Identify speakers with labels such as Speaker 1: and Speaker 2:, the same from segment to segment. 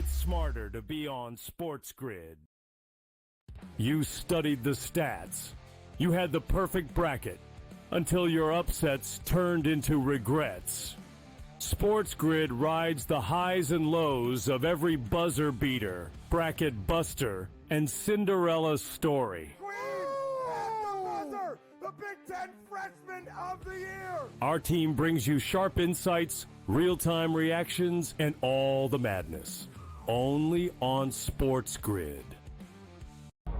Speaker 1: It's smarter to be on SportsGrid. You studied the stats. You had the perfect bracket until your upsets turned into regrets. SportsGrid rides the highs and lows of every buzzer beater, bracket buster, and Cinderella story.
Speaker 2: The Big Ten Freshman of the Year!
Speaker 1: Our team brings you sharp insights, real-time reactions, and all the madness. Only on SportsGrid.
Speaker 2: The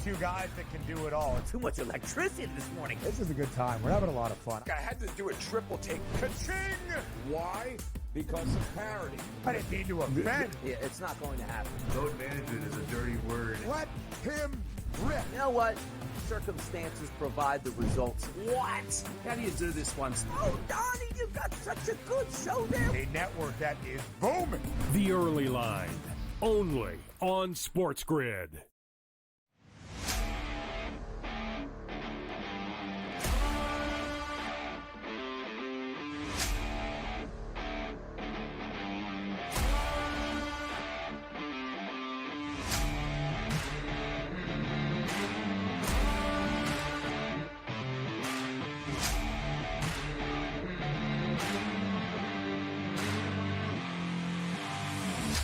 Speaker 2: two guys that can do it all.
Speaker 3: Too much electricity this morning.
Speaker 2: This is a good time. We're having a lot of fun.
Speaker 4: I had to do a triple take. Ka-ching! Why? Because of parity.
Speaker 2: I didn't mean to offend.
Speaker 3: Yeah, it's not going to happen.
Speaker 5: Load management is a dirty word.
Speaker 2: Let him rip.
Speaker 3: You know what? Circumstances provide the results. What?
Speaker 5: How do you do this once?
Speaker 3: Oh, Donnie, you've got such a good show there.
Speaker 2: A network that is booming.
Speaker 1: The Early Line, only on SportsGrid.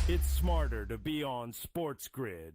Speaker 1: It's smarter to be on SportsGrid.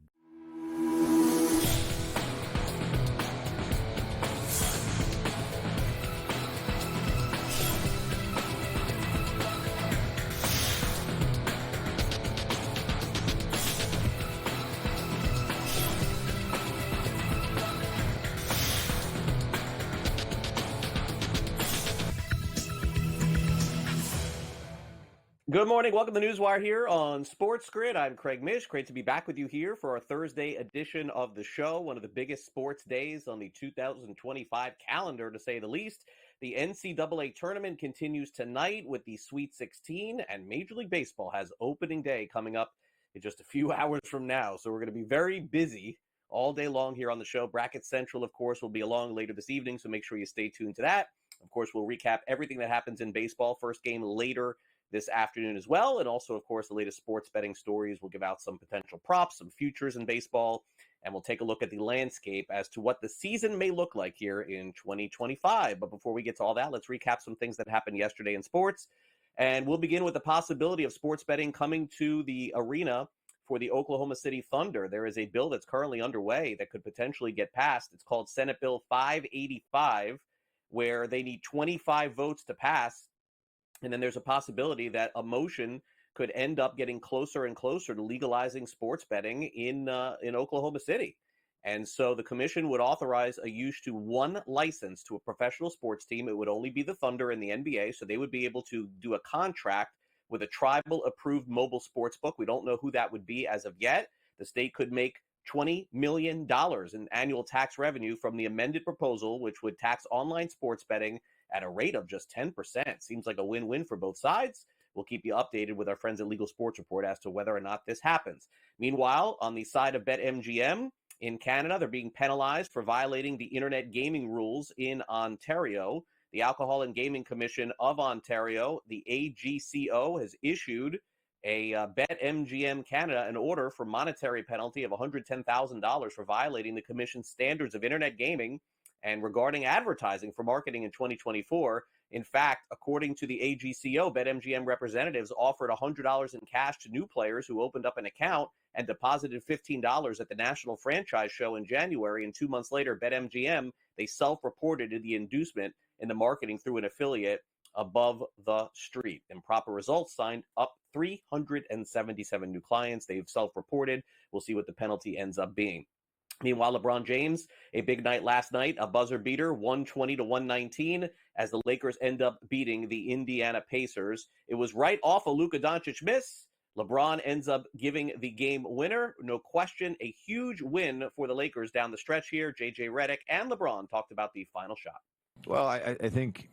Speaker 6: Good morning. Welcome to NewsWire here on SportsGrid. I'm Craig Mish. Great to be back with you here for our Thursday edition of the show, one of the biggest sports days on the 2025 calendar, to say the least. The NCAA Tournament continues tonight with the Sweet 16, and Major League Baseball has opening day coming up in just a few hours from now. So we're going to be very busy all day long here on the show. Bracket Central, of course, will be along later this evening, so make sure you stay tuned to that. Of course, we'll recap everything that happens in baseball. First game later this afternoon as well. And also, of course, the latest sports betting stories. We'll give out some potential props, some futures in baseball, and we'll take a look at the landscape as to what the season may look like here in 2025. But before we get to all that, let's recap some things that happened yesterday in sports. And we'll begin with the possibility of sports betting coming to the arena for the Oklahoma City Thunder. There is a bill that's currently underway that could potentially get passed. It's called Senate Bill 585, where they need 25 votes to pass. And then there's a possibility that a motion could end up getting closer and closer to legalizing sports betting in Oklahoma City. And so the commission would authorize a use to one license to a professional sports team. It would only be the Thunder and the NBA. So they would be able to do a contract with a tribal approved mobile sports book. We don't know who that would be as of yet. The state could make $20 million in annual tax revenue from the amended proposal, which would tax online sports betting at a rate of just 10%. Seems like a win-win for both sides. We'll keep you updated with our friends at Legal Sports Report as to whether or not this happens. Meanwhile, on the side of BetMGM in Canada, they're being penalized for violating the internet gaming rules in Ontario. The Alcohol and Gaming Commission of Ontario, the AGCO, has issued a BetMGM Canada an order for monetary penalty of $110,000 for violating the commission's standards of internet gaming and regarding advertising for marketing in 2024. In fact, according to the AGCO, BetMGM representatives offered $100 in cash to new players who opened up an account and deposited $15 at the National Franchise Show in January. And 2 months later, BetMGM, they self-reported the inducement in the marketing through an affiliate above the street. Improper results signed up 377 new clients. They've self-reported. We'll see what the penalty ends up being. Meanwhile, LeBron James, a big night last night, a buzzer beater, 120-119, as the Lakers end up beating the Indiana Pacers. It was right off a Luka Doncic miss. LeBron ends up giving the game winner. No question, a huge win for the Lakers down the stretch here. J.J. Redick and LeBron talked about the final shot.
Speaker 7: Well, I think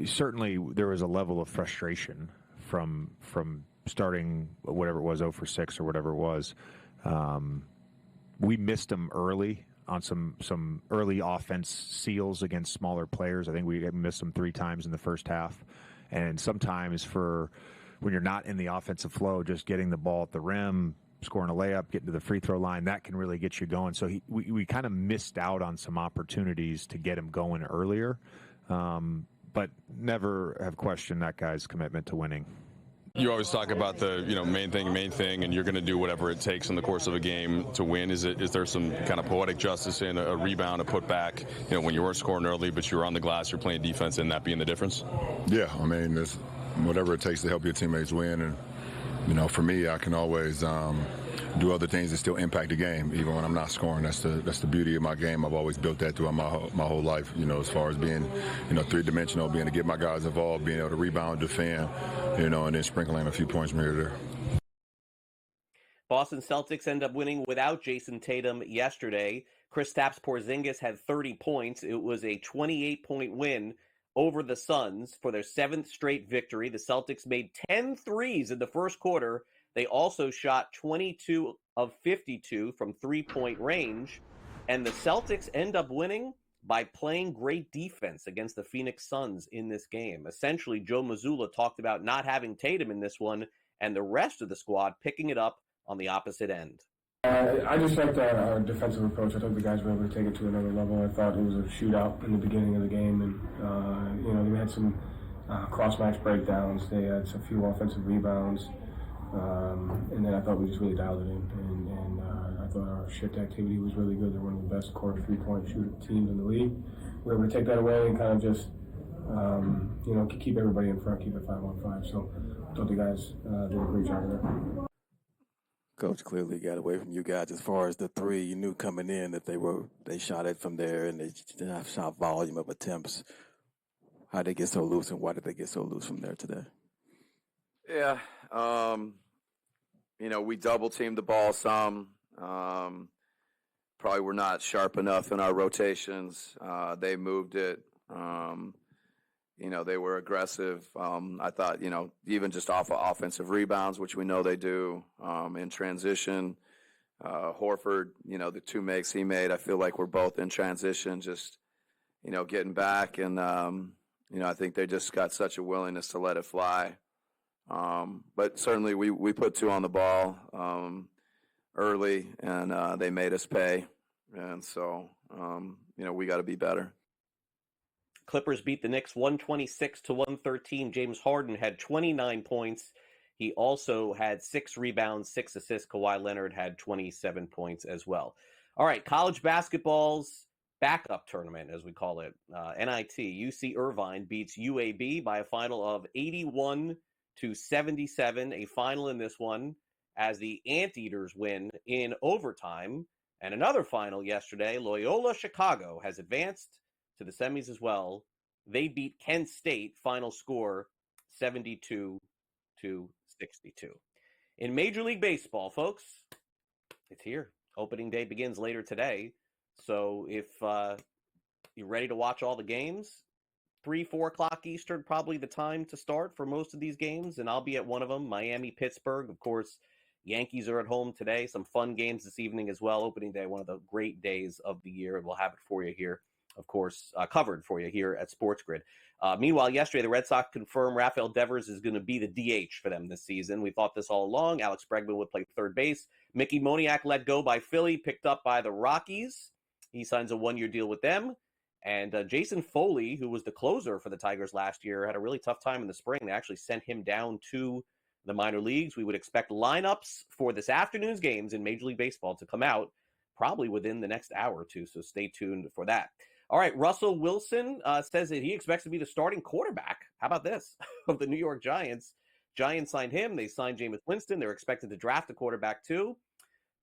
Speaker 7: certainly there was a level of frustration from starting whatever it was, 0 for 6 or whatever it was. We missed them early on some early offense seals against smaller players. I think we missed them 3 times in the first half. And sometimes for when you're not in the offensive flow, just getting the ball at the rim, scoring a layup, getting to the free throw line, that can really get you going. So we kind of missed out on some opportunities to get him going earlier, but never have questioned that guy's commitment to winning.
Speaker 8: You always talk about the main thing, and you're going to do whatever it takes in the course of a game to win. Is there some kind of poetic justice in a rebound, a putback? When you weren't scoring early, but you were on the glass, you're playing defense, and that being the difference?
Speaker 9: Yeah, I mean, it's whatever it takes to help your teammates win, and for me, I can always do other things that still impact the game, even when I'm not scoring. That's the beauty of my game. I've always built that throughout my whole life. As far as being, three-dimensional, being able to get my guys involved, being able to rebound, defend, and then sprinkling a few points from here to there.
Speaker 6: Boston Celtics end up winning without Jason Tatum yesterday. Kristaps Porzingis had 30 points. It was a 28-point win over the Suns for their 7th straight victory. The Celtics made 10 threes in the first quarter. They also shot 22 of 52 from three-point range. And the Celtics end up winning by playing great defense against the Phoenix Suns in this game. Essentially, Joe Mazzulla talked about not having Tatum in this one and the rest of the squad picking it up on the opposite end.
Speaker 10: I just liked our defensive approach. I thought the guys were able to take it to another level. I thought it was a shootout in the beginning of the game, and we had some cross-match breakdowns. They had a few offensive rebounds, and then I thought we just really dialed it in. And I thought our shift activity was really good. They're one of the best core three-point shooter teams in the league. We were able to take that away and kind of just keep everybody in front, keep it 5-on-5. So I thought the guys did a great job there.
Speaker 11: Coach clearly got away from you guys as far as the three. You knew coming in that they shot it from there, and they shot volume of attempts. How did they get so loose, and why did they get so loose from there today?
Speaker 12: Yeah, we double teamed the ball some. Probably were not sharp enough in our rotations. They moved it. They were aggressive. I thought, even just off of offensive rebounds, which we know they do, in transition. Horford, the 2 makes he made, I feel like we're both in transition, just, getting back. And, I think they just got such a willingness to let it fly. But certainly we put 2 on the ball early, and they made us pay. And so, we got to be better.
Speaker 6: Clippers beat the Knicks 126-113. James Harden had 29 points. He also had 6 rebounds, 6 assists. Kawhi Leonard had 27 points as well. All right, college basketball's backup tournament, as we call it, NIT. UC Irvine beats UAB by a final of 81-77. A final in this one as the Anteaters win in overtime. And another final yesterday, Loyola Chicago has advanced to the semis as well. They beat Kent State, final score 72-62. In Major League Baseball, folks, it's here. Opening day begins later today. So if you're ready to watch all the games, 3-4 o'clock Eastern, probably the time to start for most of these games, and I'll be at one of them, Miami, Pittsburgh. Of course, Yankees are at home today. Some fun games this evening as well. Opening day, one of the great days of the year, and we'll have it for you here. Of course, covered for you here at SportsGrid. Meanwhile, yesterday, the Red Sox confirmed Rafael Devers is going to be the DH for them this season. We thought this all along. Alex Bregman would play third base. Mickey Moniak let go by Philly, picked up by the Rockies. He signs a 1-year deal with them. And Jason Foley, who was the closer for the Tigers last year, had a really tough time in the spring. They actually sent him down to the minor leagues. We would expect lineups for this afternoon's games in Major League Baseball to come out probably within the next hour or two, so stay tuned for that. All right, Russell Wilson says that he expects to be the starting quarterback. How about this? Of the New York Giants. Giants signed him. They signed Jameis Winston. They're expected to draft a quarterback too.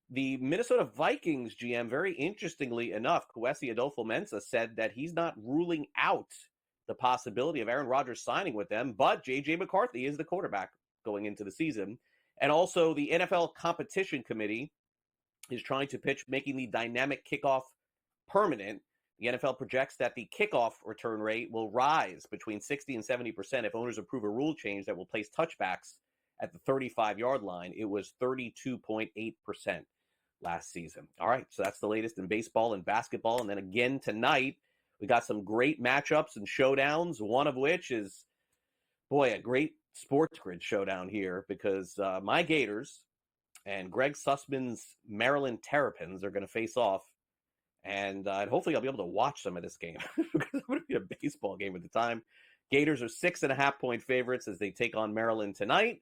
Speaker 6: The Minnesota Vikings GM, very interestingly enough, Kwesi Adolfo-Mensah, said that he's not ruling out the possibility of Aaron Rodgers signing with them, but J.J. McCarthy is the quarterback going into the season. And also the NFL Competition Committee is trying to pitch making the dynamic kickoff permanent. The NFL projects that the kickoff return rate will rise between 60 and 70% if owners approve a rule change that will place touchbacks at the 35-yard line. It was 32.8% last season. All right, so that's the latest in baseball and basketball. And then again tonight, we got some great matchups and showdowns, one of which is, boy, a great SportsGrid showdown here because my Gators and Greg Sussman's Maryland Terrapins are going to face off. And hopefully I'll be able to watch some of this game because it's going to be a baseball game at the time. Gators are 6.5-point favorites as they take on Maryland tonight.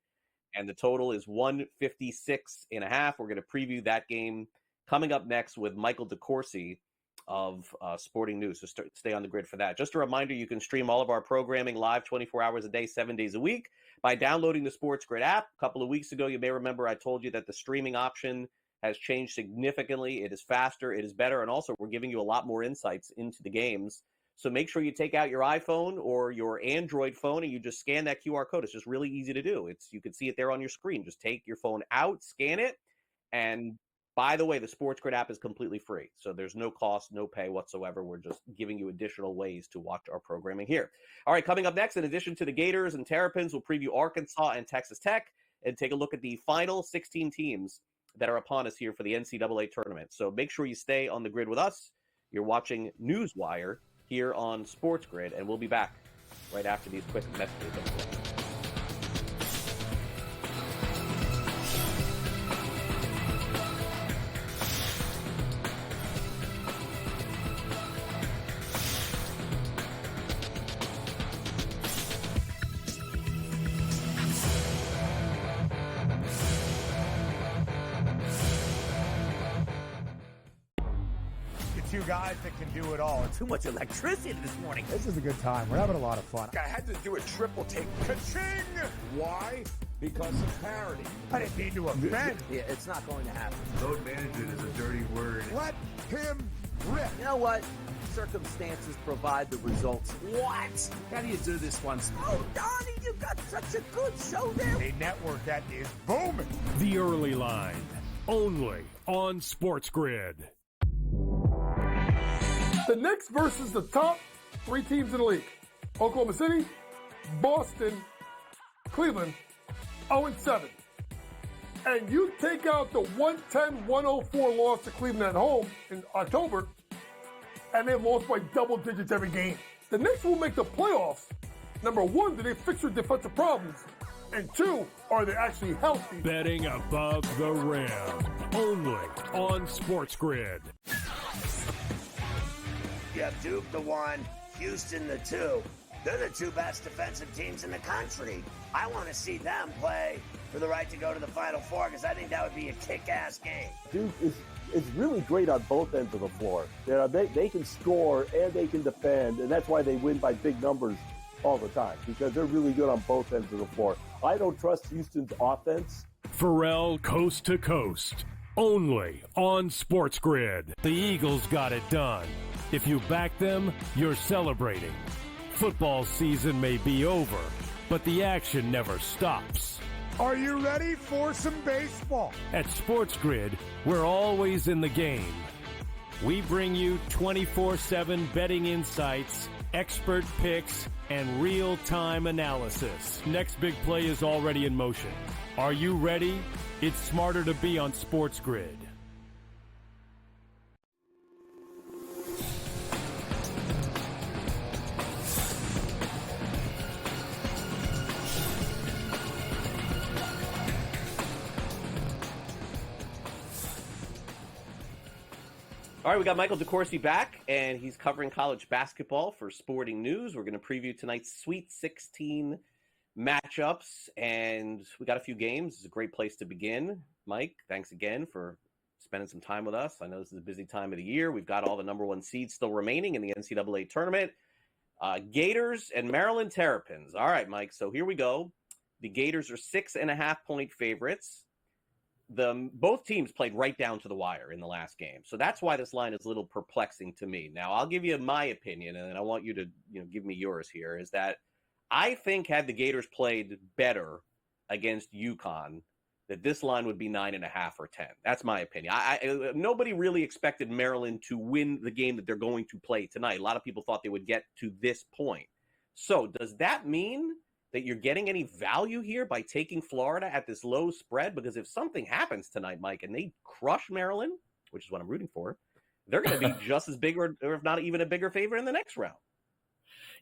Speaker 6: And the total is 156.5. We're going to preview that game coming up next with Michael DeCourcy of Sporting News. So stay on the grid for that. Just a reminder, you can stream all of our programming live 24 hours a day, 7 days a week by downloading the SportsGrid app. A couple of weeks ago, you may remember I told you that the streaming option has changed significantly. It is faster, it is better, and also we're giving you a lot more insights into the games. So make sure you take out your iPhone or your Android phone and you just scan that QR code. It's just really easy to do. You can see it there on your screen. Just take your phone out, scan it, and by the way, the SportsGrid app is completely free. So there's no cost, no pay whatsoever. We're just giving you additional ways to watch our programming here. All right, coming up next, in addition to the Gators and Terrapins, we'll preview Arkansas and Texas Tech and take a look at the final 16 teams that are upon us here for the NCAA Tournament. So make sure you stay on the grid with us. You're watching NewsWire here on SportsGrid, and we'll be back right after these quick messages.
Speaker 2: Two guys that can do it all.
Speaker 3: Too much electricity this morning.
Speaker 2: This is a good time. We're having a lot of fun.
Speaker 4: I had to do a triple take. Ka-ching! Why? Because of parity.
Speaker 2: I didn't mean to offend.
Speaker 3: Yeah, it's not going to happen.
Speaker 5: Load management is a dirty word.
Speaker 2: Let him rip.
Speaker 3: You know what? Circumstances provide the results. What?
Speaker 5: How do you do this once?
Speaker 3: Oh, Donnie, you got such a good show there.
Speaker 2: A network that is booming.
Speaker 1: The Early Line, only on SportsGrid.
Speaker 13: The Knicks versus the top three teams in the league. Oklahoma City, Boston, Cleveland, 0-7. And you take out the 110-104 loss to Cleveland at home in October, and they've lost by double digits every game. The Knicks will make the playoffs. Number one, do they fix their defensive problems? And two, are they actually healthy?
Speaker 1: Betting above the rim, only on SportsGrid.
Speaker 14: You have Duke the 1, Houston the 2. They're the two best defensive teams in the country. I want to see them play for the right to go to the Final Four because I think that would be a kick-ass game.
Speaker 15: Duke is really great on both ends of the floor. You know, they can score and they can defend, and that's why they win by big numbers all the time because they're really good on both ends of the floor. I don't trust Houston's offense.
Speaker 1: Pharrell coast to coast, only on SportsGrid. The Eagles got it done. If you back them, you're celebrating. Football season may be over, but the action never stops.
Speaker 2: Are you ready for some baseball?
Speaker 1: At SportsGrid, we're always in the game. We bring you 24/7 betting insights, expert picks, and real-time analysis. Next big play is already in motion. Are you ready? It's smarter to be on SportsGrid.
Speaker 6: All right, we got Michael DeCourcy back, and he's covering college basketball for Sporting News. We're going to preview tonight's Sweet 16 matchups, and we got a few games. It's a great place to begin. Mike, thanks again for spending some time with us. I know this is a busy time of the year. We've got all the number one seeds still remaining in the NCAA Tournament. Gators and Maryland Terrapins. All right, Mike, so here we go. The Gators are 6.5-point favorites. Both teams played right down to the wire in the last game. So that's why this line is a little perplexing to me. Now, I'll give you my opinion, and I want you to give me yours here, is that I think had the Gators played better against UConn, that this line would be 9.5 or 10. That's my opinion. Nobody really expected Maryland to win the game that they're going to play tonight. A lot of people thought they would get to this point. So does that mean that you're getting any value here by taking Florida at this low spread? Because if something happens tonight, Mike, and they crush Maryland, which is what I'm rooting for, they're going to be just as big or if not even a bigger favorite in the next round.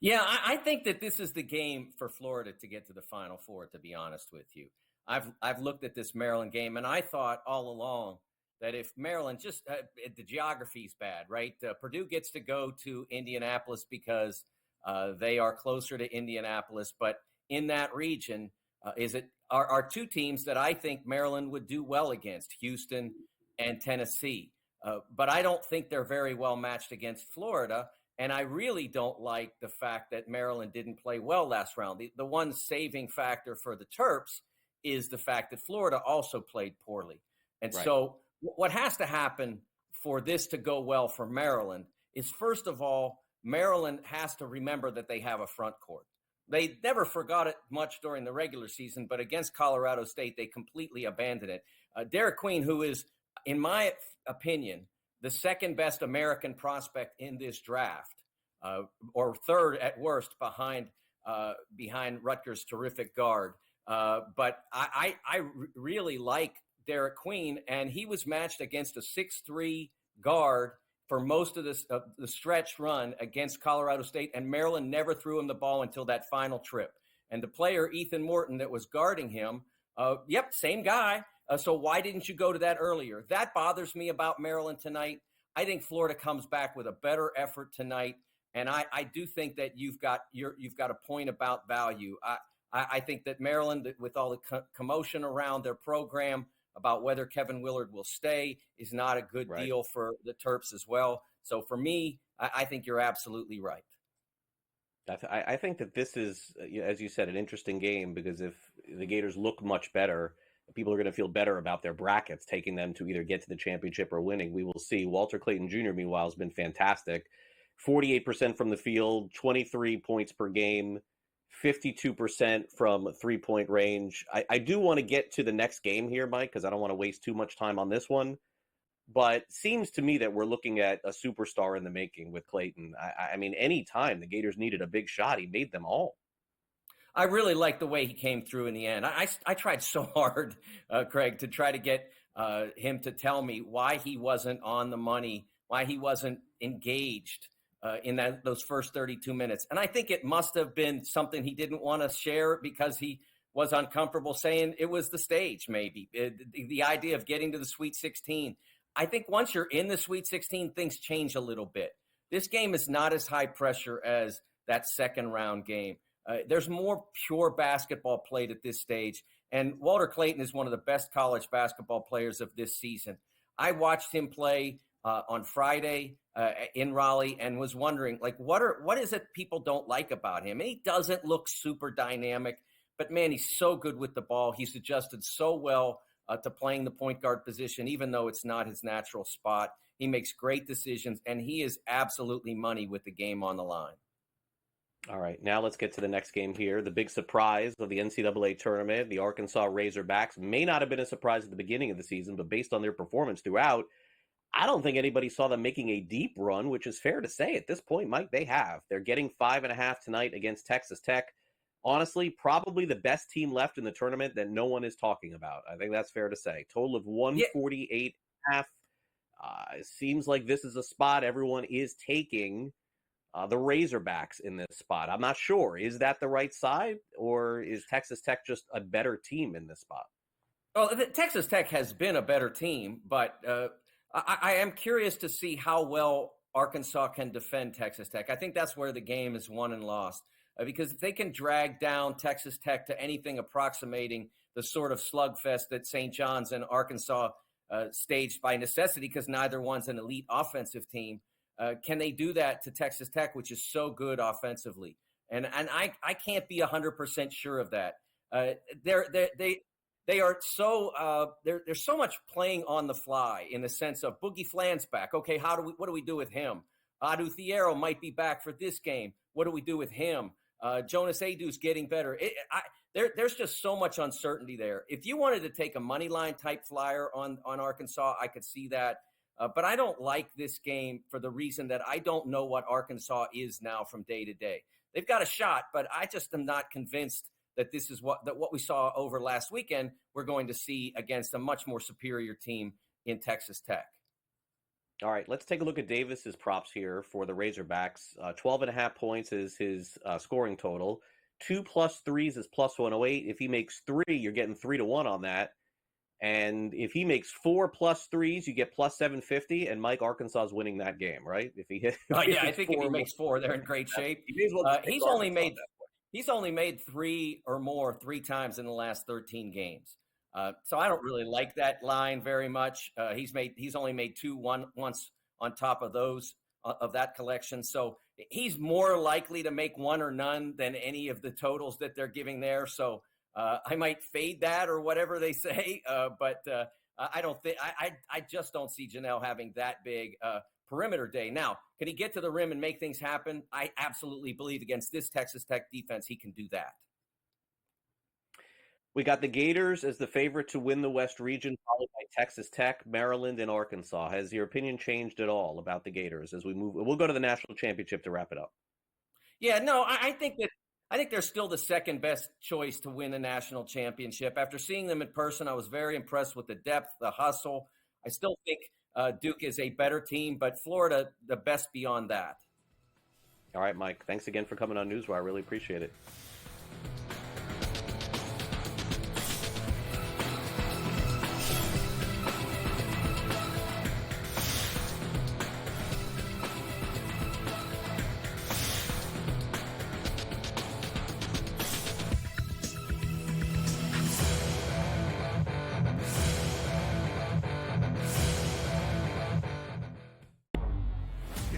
Speaker 16: Yeah, I think that this is the game for Florida to get to the Final Four, to be honest with you. I've looked at this Maryland game, and I thought all along that if Maryland just the geography's bad, right? Purdue gets to go to Indianapolis because they are closer to Indianapolis, but in that region are two teams that I think Maryland would do well against, Houston and Tennessee. But I don't think they're very well matched against Florida. And I really don't like the fact that Maryland didn't play well last round. The one saving factor for the Terps is the fact that Florida also played poorly. And so what has to happen for this to go well for Maryland is, first of all, Maryland has to remember that they have a front court. They never forgot it much during the regular season, but against Colorado State, they completely abandoned it. Derek Queen, who is, in my opinion, the second best American prospect in this draft, or third at worst behind Rutgers' terrific guard. But I really like Derek Queen, and he was matched against a 6'3" guard for most of the stretch run against Colorado State, and Maryland never threw him the ball until that final trip. And the player, Ethan Morton, that was guarding him, same guy. So why didn't you go to that earlier? That bothers me about Maryland tonight. I think Florida comes back with a better effort tonight, and I do think that you've got a point about value. I think that Maryland, with all the commotion around their program about whether Kevin Willard will stay, is not a good deal for the Terps as well. So for me, I think you're absolutely right.
Speaker 6: I think that this is, as you said, an interesting game, because if the Gators look much better, people are going to feel better about their brackets, taking them to either get to the championship or winning. We will see. Walter Clayton Jr., meanwhile, has been fantastic. 48% from the field, 23 points per game, 52% from three-point range. I do want to get to the next game here, Mike, because I don't want to waste too much time on this one. But seems to me that we're looking at a superstar in the making with Clayton. I mean, any time the Gators needed a big shot, he made them all.
Speaker 16: I really like the way he came through in the end. I tried so hard, Craig, to try to get him to tell me why he wasn't on the money, why he wasn't engaged in those first 32 minutes. And I think it must have been something he didn't want to share because he was uncomfortable saying it was the stage, maybe. The idea of getting to the Sweet 16. I think once you're in the Sweet 16, things change a little bit. This game is not as high pressure as that second round game. There's more pure basketball played at this stage. And Walter Clayton is one of the best college basketball players of this season. I watched him play on Friday in Raleigh and was wondering, like, what is it people don't like about him? And he doesn't look super dynamic, but man, he's so good with the ball. He's adjusted so well to playing the point guard position, even though it's not his natural spot. He makes great decisions, and he is absolutely money with the game on the line.
Speaker 6: All right, now let's get to the next game here. The big surprise of the NCAA tournament, the Arkansas Razorbacks, may not have been a surprise at the beginning of the season, but based on their performance throughout, I don't think anybody saw them making a deep run, which is fair to say at this point, Mike. They have. They're getting 5.5 tonight against Texas Tech. Honestly, probably the best team left in the tournament that no one is talking about. I think that's fair to say. Total of 148.5. It seems like this is a spot everyone is taking the Razorbacks in this spot. I'm not sure. Is that the right side, or is Texas Tech just a better team in this spot?
Speaker 16: Well, Texas Tech has been a better team, but I am curious to see how well Arkansas can defend Texas Tech. I think that's where the game is won and lost. Because if they can drag down Texas Tech to anything approximating the sort of slugfest that St. John's and Arkansas staged by necessity, because neither one's an elite offensive team, can they do that to Texas Tech, which is so good offensively? And I can't be 100% sure of that. They are so there's so much playing on the fly in the sense of Boogie Flan's back. Okay, what do we do with him? Adu Thiero might be back for this game. What do we do with him? Jonas Adu's getting better. There's just so much uncertainty there. If you wanted to take a money line type flyer on Arkansas, I could see that. But I don't like this game for the reason that I don't know what Arkansas is now from day to day. They've got a shot, but I just am not convinced that this is what we saw over last weekend we're going to see against a much more superior team in Texas Tech.
Speaker 6: All right, let's take a look at Davis's props here for the Razorbacks. 12.5 points is his scoring total. 2 plus 3s is plus 108. If he makes 3, you're getting 3-1 on that. And if he makes 4 plus 3s, you get plus 750. And Mike, Arkansas is winning that game, right? If he hits,
Speaker 16: I think if he makes 4, they're in great shape. He's only made 3 or more 3 times in the last 13 games. So I don't really like that line very much. He's only made 2 once on top of those of that collection. So he's more likely to make 1 or none than any of the totals that they're giving there. So I might fade that or whatever they say. But I don't think I just don't see Janelle having that big perimeter day. Now, can he get to the rim and make things happen? I absolutely believe against this Texas Tech defense, he can do that.
Speaker 6: We got the Gators as the favorite to win the West region, followed by Texas Tech, Maryland, and Arkansas. Has your opinion changed at all about the Gators as we move? We'll go to the national championship to wrap it up.
Speaker 16: Yeah, no, I think they're still the second best choice to win a national championship. After seeing them in person, I was very impressed with the depth, the hustle. I still think Duke is a better team, but Florida, the best beyond that.
Speaker 6: All right, Mike, thanks again for coming on NewsWire. I really appreciate it.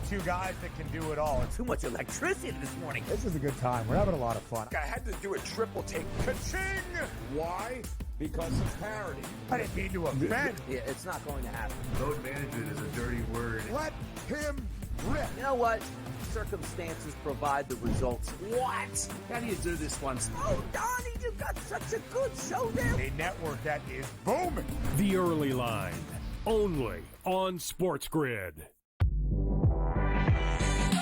Speaker 2: Two guys that can do it all.
Speaker 14: Too much electricity this morning.
Speaker 2: This is a good time. We're having a lot of fun.
Speaker 4: I had to do a triple take. Ka-ching! Why? Because of parity.
Speaker 2: I didn't mean to offend.
Speaker 3: Yeah, it's not going to happen.
Speaker 5: Load management is a dirty word.
Speaker 2: Let him rip.
Speaker 3: You know what? Circumstances provide the results.
Speaker 14: What?
Speaker 5: How do you do this one?
Speaker 14: Oh, Donnie, you got such a good show there.
Speaker 2: A network that is booming.
Speaker 1: The Early Line, only on SportsGrid.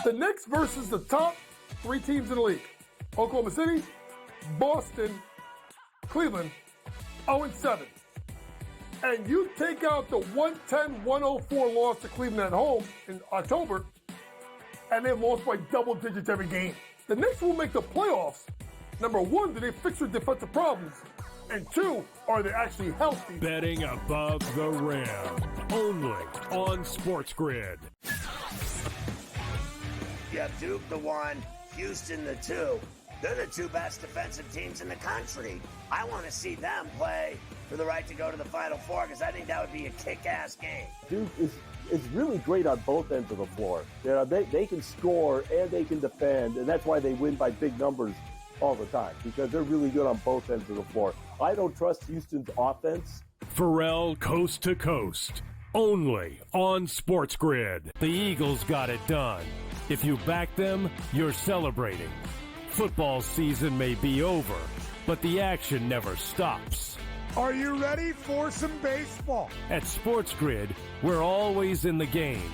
Speaker 13: The Knicks versus the top 3 teams in the league. Oklahoma City, Boston, Cleveland, 0-7. And you take out the 110-104 loss to Cleveland at home in October, and they've lost by double digits every game. The Knicks will make the playoffs. Number 1, do they fix their defensive problems? And 2, are they actually healthy?
Speaker 1: Betting above the rim, only on SportsGrid.
Speaker 14: You have Duke the 1, Houston the 2. They're the 2 best defensive teams in the country. I want to see them play for the right to go to the Final Four because I think that would be a kick-ass game.
Speaker 15: Duke is really great on both ends of the floor. You know, they can score and they can defend, and that's why they win by big numbers all the time, because they're really good on both ends of the floor. I don't trust Houston's offense.
Speaker 1: Pharrell coast to coast, only on SportsGrid. The Eagles got it done. If you back them, you're celebrating. Football season may be over, but the action never stops.
Speaker 2: Are you ready for some baseball?
Speaker 1: At SportsGrid, we're always in the game.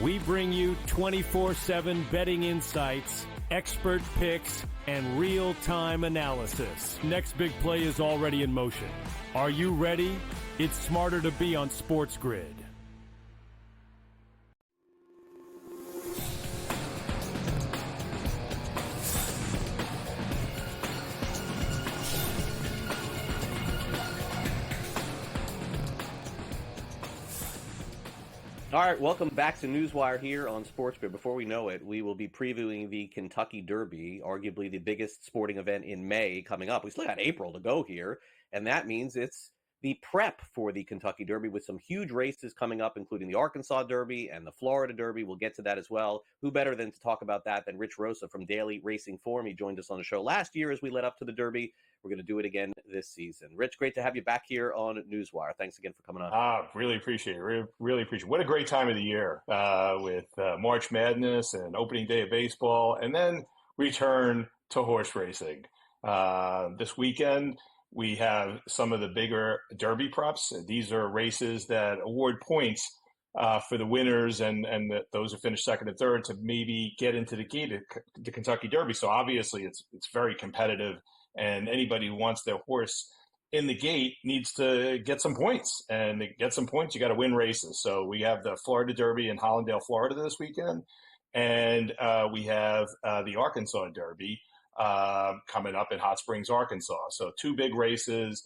Speaker 1: We bring you 24/7 betting insights, expert picks, and real-time analysis. Next big play is already in motion. Are you ready? It's smarter to be on SportsGrid.
Speaker 6: All right, welcome back to NewsWire here on SportsGrid. Before we know it, we will be previewing the Kentucky Derby, arguably the biggest sporting event in May coming up. We still got April to go here, and that means it's the prep for the Kentucky Derby with some huge races coming up, including the Arkansas Derby and the Florida Derby. We'll get to that as well. Who better than to talk about that than Rich Rosa from Daily Racing Form? He joined us on the show last year as we led up to the Derby. We're going to do it again this season. Rich, great to have you back here on NewsWire. Thanks again for coming on.
Speaker 17: Really appreciate it. Really appreciate it. What a great time of the year with March Madness and opening day of baseball, and then return to horse racing. This weekend, we have some of the bigger Derby props. These are races that award points for the winners and those who finish second and third to maybe get into the gate at the Kentucky Derby. So obviously it's very competitive, and anybody who wants their horse in the gate needs to get some points. And to get some points, you got to win races. So we have the Florida Derby in Hollandale, Florida this weekend. And we have the Arkansas Derby coming up in Hot Springs, Arkansas. So 2 big races.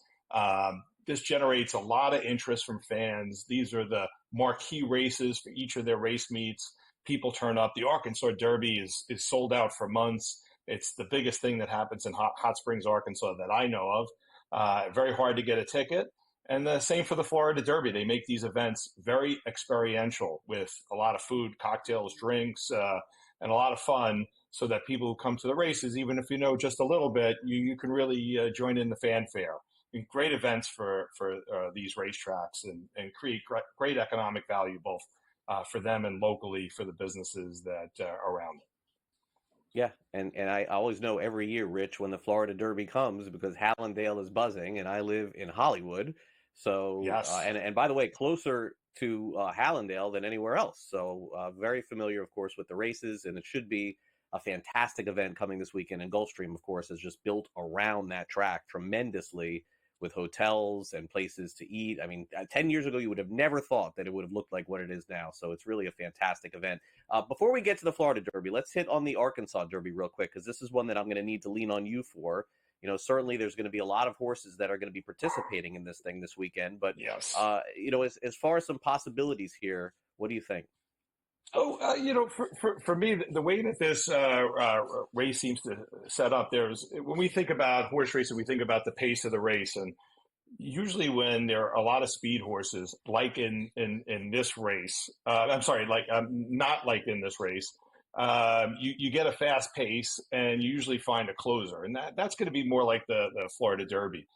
Speaker 17: This generates a lot of interest from fans. These are the marquee races for each of their race meets. People turn up. The Arkansas Derby is sold out for months. It's the biggest thing that happens in Hot Springs, Arkansas that I know of. Very hard to get a ticket. And the same for the Florida Derby. They make these events very experiential with a lot of food, cocktails, drinks, and a lot of fun so that people who come to the races, even if you know just a little bit, you can really join in the fanfare. And great events for these racetracks and create great economic value both for them and locally for the businesses that are around them.
Speaker 6: Yeah, and I always know every year, Rich, when the Florida Derby comes, because Hallandale is buzzing, and I live in Hollywood. So,
Speaker 17: yes.
Speaker 6: And by the way, closer to Hallandale than anywhere else. So very familiar, of course, with the races, and it should be a fantastic event coming this weekend. And Gulfstream, of course, is just built around that track tremendously with hotels and places to eat. I mean, 10 years ago, you would have never thought that it would have looked like what it is now. So it's really a fantastic event. Before we get to the Florida Derby, let's hit on the Arkansas Derby real quick, because this is one that I'm going to need to lean on you for. You know, certainly there's going to be a lot of horses that are going to be participating in this thing this weekend. But,
Speaker 17: yes.
Speaker 6: You know, as far as some possibilities here, what do you think?
Speaker 17: Oh, you know, for me, the way that this race seems to set up, when we think about horse racing, we think about the pace of the race. And usually when there are a lot of speed horses, like in this race, not like in this race, you get a fast pace and you usually find a closer. And that's going to be more like the Florida Derby.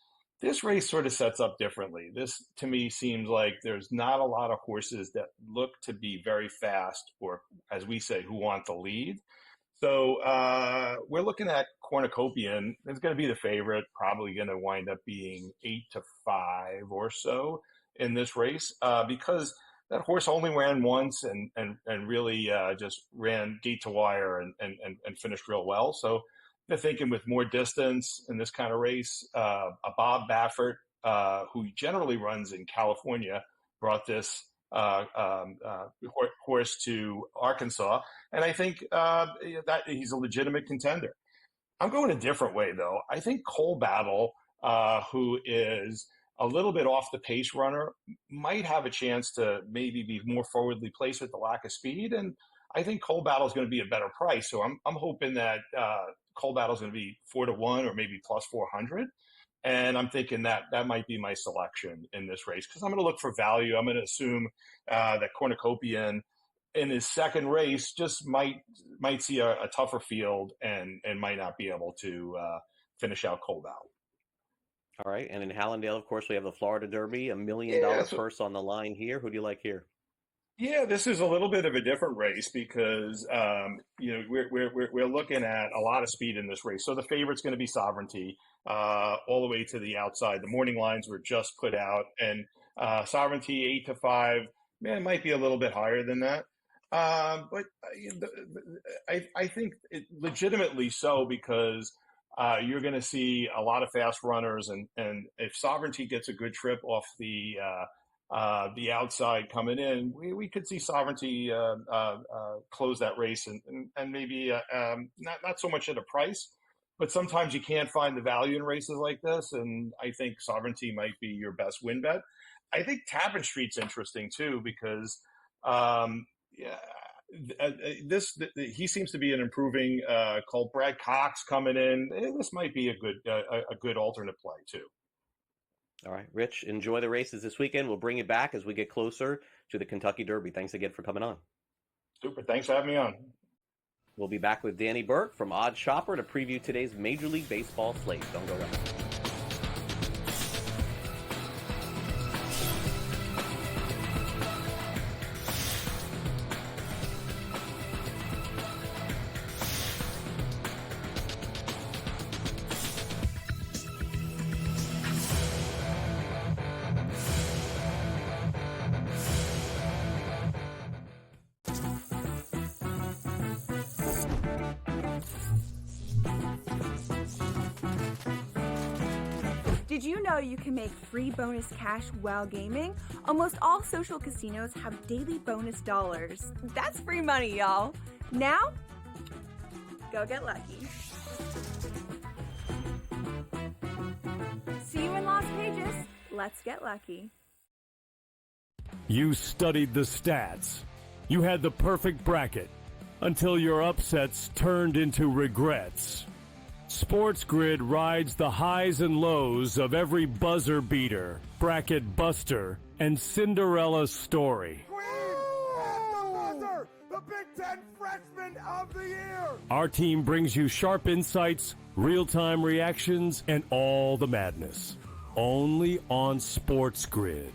Speaker 17: This race sort of sets up differently. This, to me, seems like there's not a lot of horses that look to be very fast, or as we say, who want the lead. So we're looking at Cornucopian. It's going to be the favorite, probably going to wind up being 8-5 or so in this race because that horse only ran once and really just ran gate to wire and finished real well. So they're thinking with more distance in this kind of race, a Bob Baffert, who generally runs in California, brought this horse to Arkansas. And I think that he's a legitimate contender. I'm going a different way, though. I think Cole Battle, who is a little bit off the pace runner, might have a chance to maybe be more forwardly placed with the lack of speed. And I think Cole Battle is going to be a better price. So I'm hoping that Cole Battle is going to be 4-1 or maybe plus 400. And I'm thinking that might be my selection in this race because I'm going to look for value. I'm going to assume that Cornucopian in his second race just might see a tougher field and might not be able to finish out Cole Battle.
Speaker 6: All right. And in Hallandale, of course, we have the Florida Derby, $1 million purse on the line here. Who do you like here?
Speaker 17: Yeah, this is a little bit of a different race because we're looking at a lot of speed in this race. So the favorite's going to be Sovereignty all the way to the outside. The morning lines were just put out, and Sovereignty 8-5. Man, it might be a little bit higher than that, but I think it legitimately so because you're going to see a lot of fast runners, and if Sovereignty gets a good trip off the outside coming in, we could see Sovereignty close that race and maybe not so much at a price, but sometimes you can't find the value in races like this, and I think Sovereignty might be your best win bet. I think Tappan Street's interesting too because he seems to be an improving called Brad Cox coming in. This might be a good alternate play too.
Speaker 6: All right, Rich, enjoy the races this weekend. We'll bring you back as we get closer to the Kentucky Derby. Thanks again for coming on.
Speaker 17: Super. Thanks for having me on.
Speaker 6: We'll be back with Danny Burke from Odd Shopper to preview today's Major League Baseball slate. Don't go away.
Speaker 18: Did you know you can make free bonus cash while gaming? Almost all social casinos have daily bonus dollars. That's free money, y'all. Now, go get lucky. See you in Las Vegas. Let's get lucky.
Speaker 1: You studied the stats. You had the perfect bracket until your upsets turned into regrets. SportsGrid rides the highs and lows of every buzzer beater, bracket buster, and Cinderella story.
Speaker 2: The Big Ten Freshman of the Year!
Speaker 1: Our team brings you sharp insights, real-time reactions, and all the madness. Only on SportsGrid.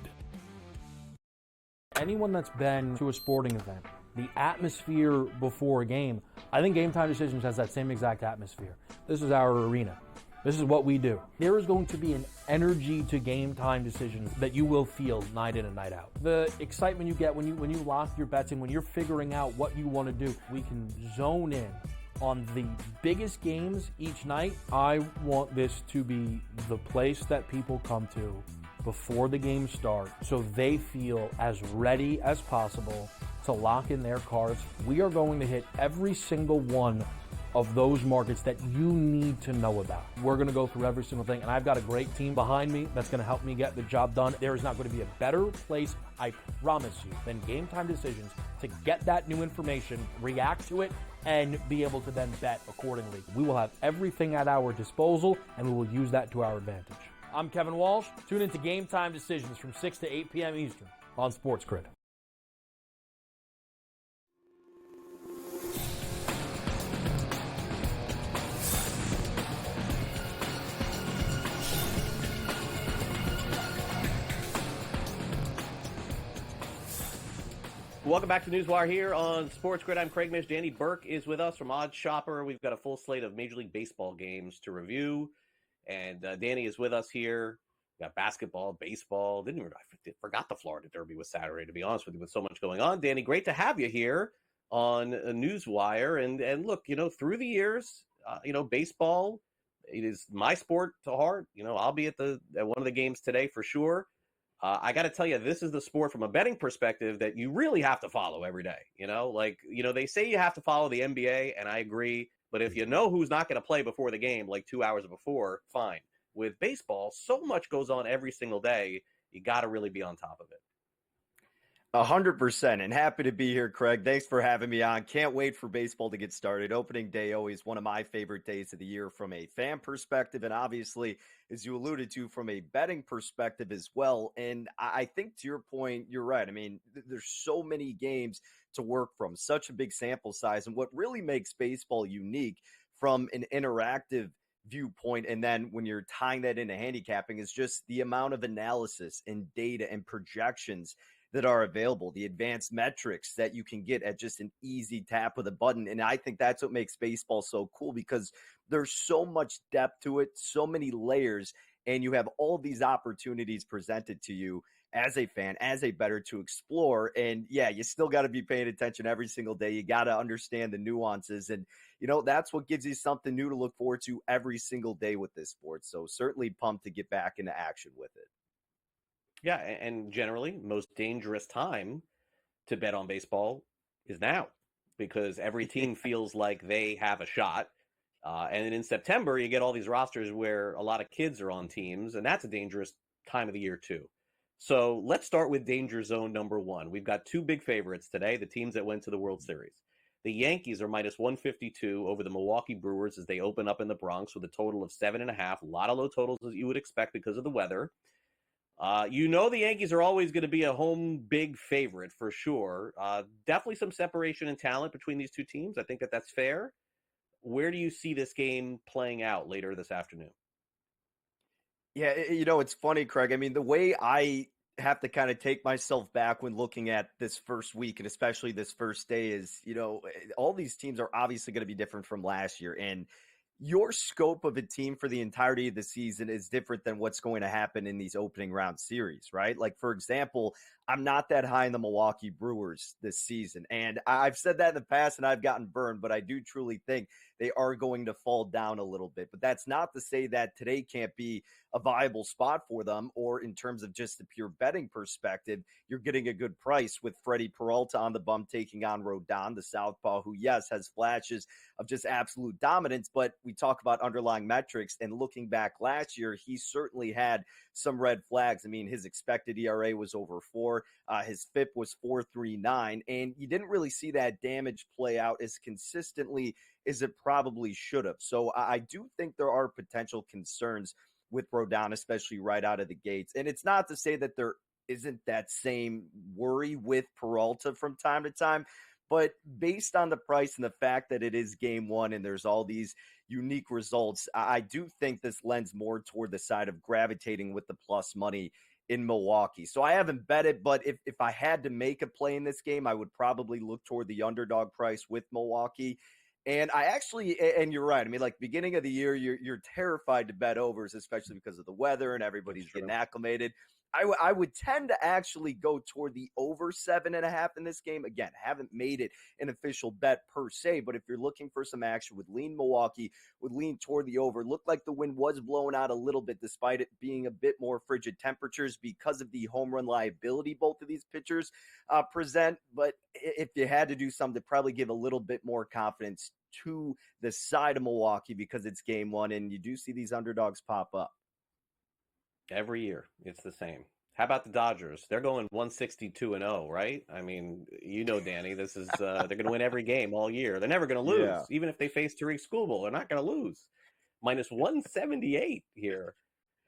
Speaker 19: Anyone that's been to a sporting event, the atmosphere before a game, I think Game Time Decisions has that same exact atmosphere. This is our arena. This is what we do. There is going to be an energy to Game Time Decisions that you will feel night in and night out. The excitement you get when you lock your bets in, when you're figuring out what you want to do, we can zone in on the biggest games each night. I want this to be the place that people come to before the games start so they feel as ready as possible to lock in their cards. We are going to hit every single one of those markets that you need to know about. We're going to go through every single thing, and I've got a great team behind me that's going to help me get the job done. There is not going to be a better place, I promise you, than Game Time Decisions to get that new information, react to it, and be able to then bet accordingly. We will have everything at our disposal, and we will use that to our advantage. I'm Kevin Walsh. Tune into Game Time Decisions from 6 to 8 p.m. Eastern on SportsGrid.
Speaker 6: Welcome back to NewsWire here on SportsGrid. I'm Craig Mish. Danny Burke is with us from Odd Shopper. We've got a full slate of Major League Baseball games to review. And Danny is with us here. We got basketball, baseball. I forgot the Florida Derby was Saturday, to be honest with you, with so much going on. Danny, great to have you here on NewsWire. And look, through the years, baseball, it is my sport to heart. I'll be at one of the games today for sure. I got to tell you, this is the sport from a betting perspective that you really have to follow every day. They say you have to follow the NBA, and I agree. But if you know who's not going to play before the game, like 2 hours before, fine. With baseball, so much goes on every single day. You got to really be on top of it.
Speaker 20: 100%, and happy to be here, Craig. Thanks for having me on. Can't wait for baseball to get started. Opening day, always one of my favorite days of the year from a fan perspective, and obviously, as you alluded to, from a betting perspective as well. And I think to your point, you're right. I mean, there's so many games to work from, such a big sample size. And what really makes baseball unique from an interactive viewpoint, and then when you're tying that into handicapping, is just the amount of analysis and data and projections that are available, the advanced metrics that you can get at just an easy tap with a button. And I think that's what makes baseball so cool, because there's so much depth to it, so many layers, and you have all these opportunities presented to you as a fan, as a bettor, to explore. And yeah, you still got to be paying attention every single day. You got to understand the nuances. And, that's what gives you something new to look forward to every single day with this sport. So certainly pumped to get back into action with it.
Speaker 6: Yeah, and generally, most dangerous time to bet on baseball is now, because every team feels like they have a shot. And then in September, you get all these rosters where a lot of kids are on teams, and that's a dangerous time of the year too. So let's start with danger zone number one. We've got two big favorites today, the teams that went to the World Series. The Yankees are minus 152 over the Milwaukee Brewers as they open up in the Bronx with a total of 7.5. A lot of low totals, as you would expect, because of the weather. The Yankees are always going to be a home big favorite for sure. Definitely some separation in talent between these two teams. I think that's fair. Where do you see this game playing out later this afternoon?
Speaker 20: Yeah, it's funny, Craig. I mean, the way I have to kind of take myself back when looking at this first week, and especially this first day, is, all these teams are obviously going to be different from last year. And your scope of a team for the entirety of the season is different than what's going to happen in these opening round series, right? Like, for example, I'm not that high in the Milwaukee Brewers this season. And I've said that in the past and I've gotten burned, but I do truly think they are going to fall down a little bit. But that's not to say that today can't be a viable spot for them, or in terms of just the pure betting perspective, you're getting a good price with Freddie Peralta on the bump taking on Rodon, the southpaw, who, yes, has flashes of just absolute dominance, but we talk about underlying metrics, and looking back last year, he certainly had some red flags. I mean, his expected ERA was over 4, his FIP was 4.39, and you didn't really see that damage play out as consistently as it probably should have. So I do think there are potential concerns with Rodon, especially right out of the gates. And it's not to say that there isn't that same worry with Peralta from time to time, but based on the price and the fact that it is game one and there's all these unique results, I do think this lends more toward the side of gravitating with the plus money in Milwaukee. So I haven't bet it, but if I had to make a play in this game, I would probably look toward the underdog price with Milwaukee. And I actually, and you're right. I mean, like, beginning of the year, you're terrified to bet overs, especially because of the weather and everybody's getting acclimated. I would tend to actually go toward the over 7.5 in this game. Again, haven't made it an official bet per se, but if you're looking for some action, would lean Milwaukee, would lean toward the over. Looked like the wind was blowing out a little bit despite it being a bit more frigid temperatures because of the home run liability both of these pitchers present. But if you had to do something, to probably give a little bit more confidence to the side of Milwaukee because it's game one and you do see these underdogs pop up.
Speaker 6: Every year, it's the same. How about the Dodgers? They're going 162-0, right? I mean, you know, Danny, this is they're going to win every game all year. They're never going to lose,
Speaker 20: Yeah.
Speaker 6: even if they face Tariq Skubal. They're not going to lose. Minus 178 here.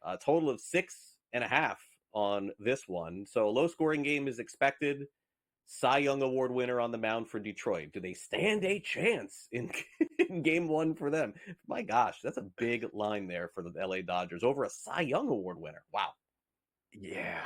Speaker 6: A total of 6.5 on this one. So a low-scoring game is expected. Cy Young Award winner on the mound for Detroit. Do they stand a chance in game one for them? My gosh, that's a big line there for the LA Dodgers over a Cy Young Award winner. Wow.
Speaker 20: Yeah.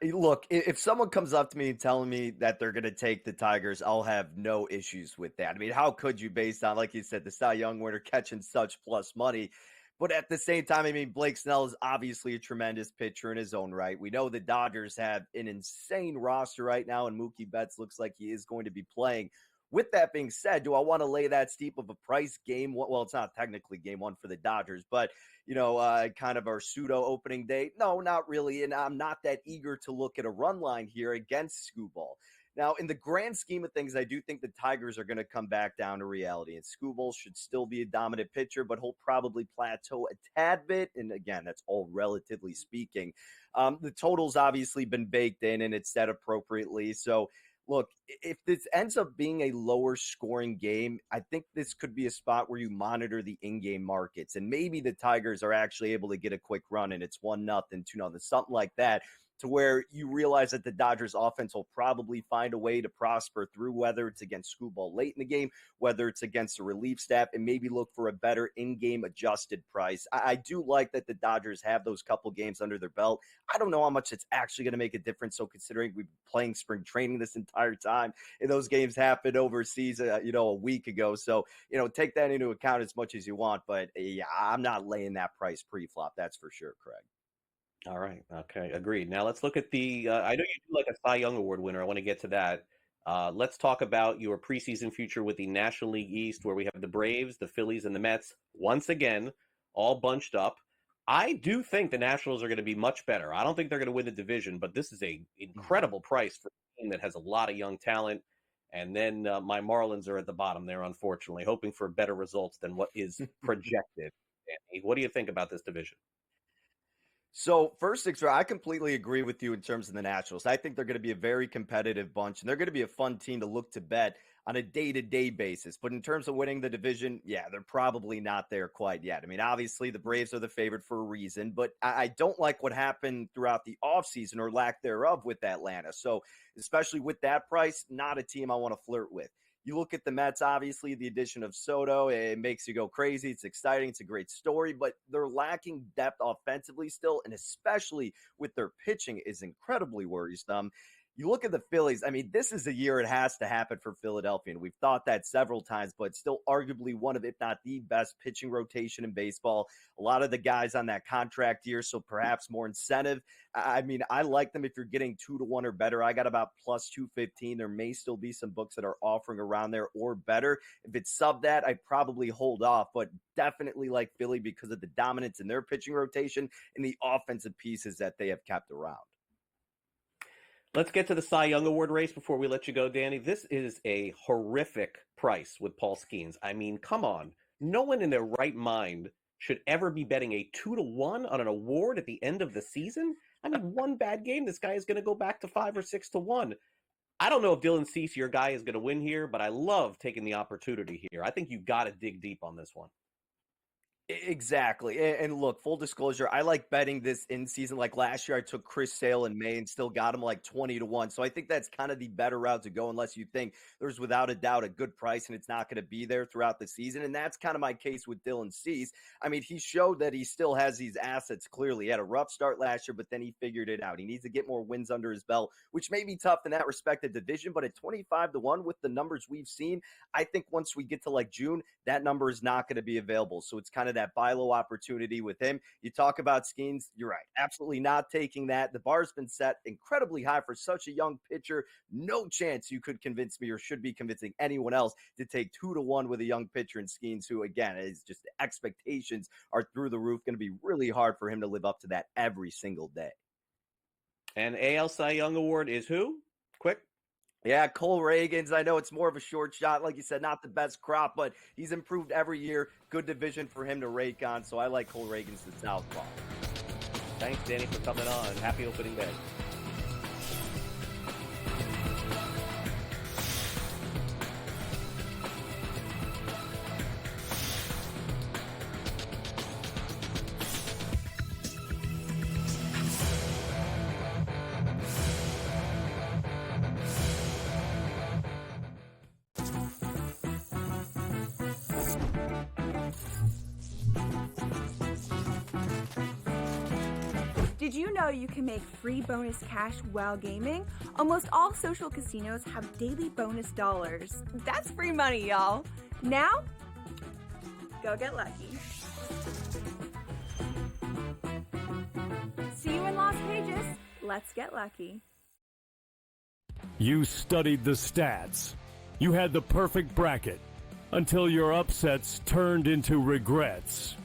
Speaker 20: Look, if someone comes up to me and telling me that they're going to take the Tigers, I'll have no issues with that. I mean, how could you, based on, like you said, the Cy Young winner catching such plus money? But at the same time, I mean, Blake Snell is obviously a tremendous pitcher in his own right. We know the Dodgers have an insane roster right now, and Mookie Betts looks like he is going to be playing. With that being said, do I want to lay that steep of a price game? Well, it's not technically game one for the Dodgers, but, you know, kind of our pseudo opening day. No, not really. And I'm not that eager to look at a run line here against Skubal. Now, in the grand scheme of things, I do think the Tigers are going to come back down to reality. And Skubal should still be a dominant pitcher, but he'll probably plateau a tad bit. And again, that's all relatively speaking. The total's obviously been baked in and it's set appropriately. So, look, if this ends up being a lower scoring game, I think this could be a spot where you monitor the in-game markets. And maybe the Tigers are actually able to get a quick run and it's 1-0, 2-0, something like that, to where you realize that the Dodgers offense will probably find a way to prosper through, whether it's against Skubal late in the game, whether it's against the relief staff, and maybe look for a better in-game adjusted price. I do like that the Dodgers have those couple games under their belt. I don't know how much it's actually going to make a difference. So considering we've been playing spring training this entire time and those games happened overseas, a week ago. So, take that into account as much as you want. But yeah, I'm not laying that price pre-flop. That's for sure, Craig.
Speaker 6: All right. Okay. Agreed. Now let's look at the, I know you do like a Cy Young Award winner. I want to get to that. Let's talk about your preseason future with the National League East, where we have the Braves, the Phillies, and the Mets once again, all bunched up. I do think the Nationals are going to be much better. I don't think they're going to win the division, but this is a incredible price for a team that has a lot of young talent. And then my Marlins are at the bottom there, unfortunately, hoping for better results than what is projected. Andy, what do you think about this division?
Speaker 20: So, first things first, I completely agree with you in terms of the Nationals. I think they're going to be a very competitive bunch, and they're going to be a fun team to look to bet on a day-to-day basis. But in terms of winning the division, yeah, they're probably not there quite yet. I mean, obviously, the Braves are the favorite for a reason, but I don't like what happened throughout the offseason or lack thereof with Atlanta. So, especially with that price, not a team I want to flirt with. You look at the Mets, obviously, the addition of Soto, it makes you go crazy. It's exciting. It's a great story, but they're lacking depth offensively still, and especially with their pitching is incredibly worrisome. you look at the Phillies, I mean, this is a year it has to happen for Philadelphia, and we've thought that several times, but still arguably one of, if not the best pitching rotation in baseball. A lot of the guys on that contract year, so perhaps more incentive. I mean, I like them if you're getting 2-1 or better. I got about plus 215. There may still be some books that are offering around there or better. If it's sub that, I'd probably hold off, but definitely like Philly because of the dominance in their pitching rotation and the offensive pieces that they have kept around.
Speaker 6: Let's get to the Cy Young Award race before we let you go, Danny. This is a horrific price with Paul Skeens. I mean, come on. No one in their right mind should ever be betting a 2-1 on an award at the end of the season. I mean, one bad game, this guy is going to go back to 5 or 6-1. I don't know if Dylan Cease, your guy, is going to win here, but I love taking the opportunity here. I think you've got to dig deep on this one.
Speaker 20: Exactly. And look, full disclosure, I like betting this in season. Like last year, I took Chris Sale in May and still got him like 20-1. So I think that's kind of the better route to go unless you think there's without a doubt a good price and it's not going to be there throughout the season. And that's kind of my case with Dylan Cease. I mean, he showed that he still has these assets clearly. He had a rough start last year, but then he figured it out. He needs to get more wins under his belt, which may be tough in that respective division. But at 25-1 with the numbers we've seen, I think once we get to like June, that number is not going to be available. So it's kind of that buy low opportunity with him. You talk about Skeens, you're right. Absolutely not taking that. The bar's been set incredibly high for such a young pitcher. No chance you could convince me or should be convincing anyone else to take 2-1 with a young pitcher in Skeens, who again is just the expectations are through the roof. Going to be really hard for him to live up to that every single day.
Speaker 6: And AL Cy Young Award is who? Quick.
Speaker 20: Yeah, Cole Reagans. I know it's more of a short shot. Like you said, not the best crop, but he's improved every year. Good division for him to rake on. So I like Cole Reagans to Southpaw.
Speaker 6: Thanks, Danny, for coming on. Happy opening day.
Speaker 18: Did you know you can make free bonus cash while gaming? Almost all social casinos have daily bonus dollars. That's free money, y'all. Now, go get lucky. See you in Las Vegas. Let's get lucky.
Speaker 1: You studied the stats. You had the perfect bracket until your upsets turned into regrets.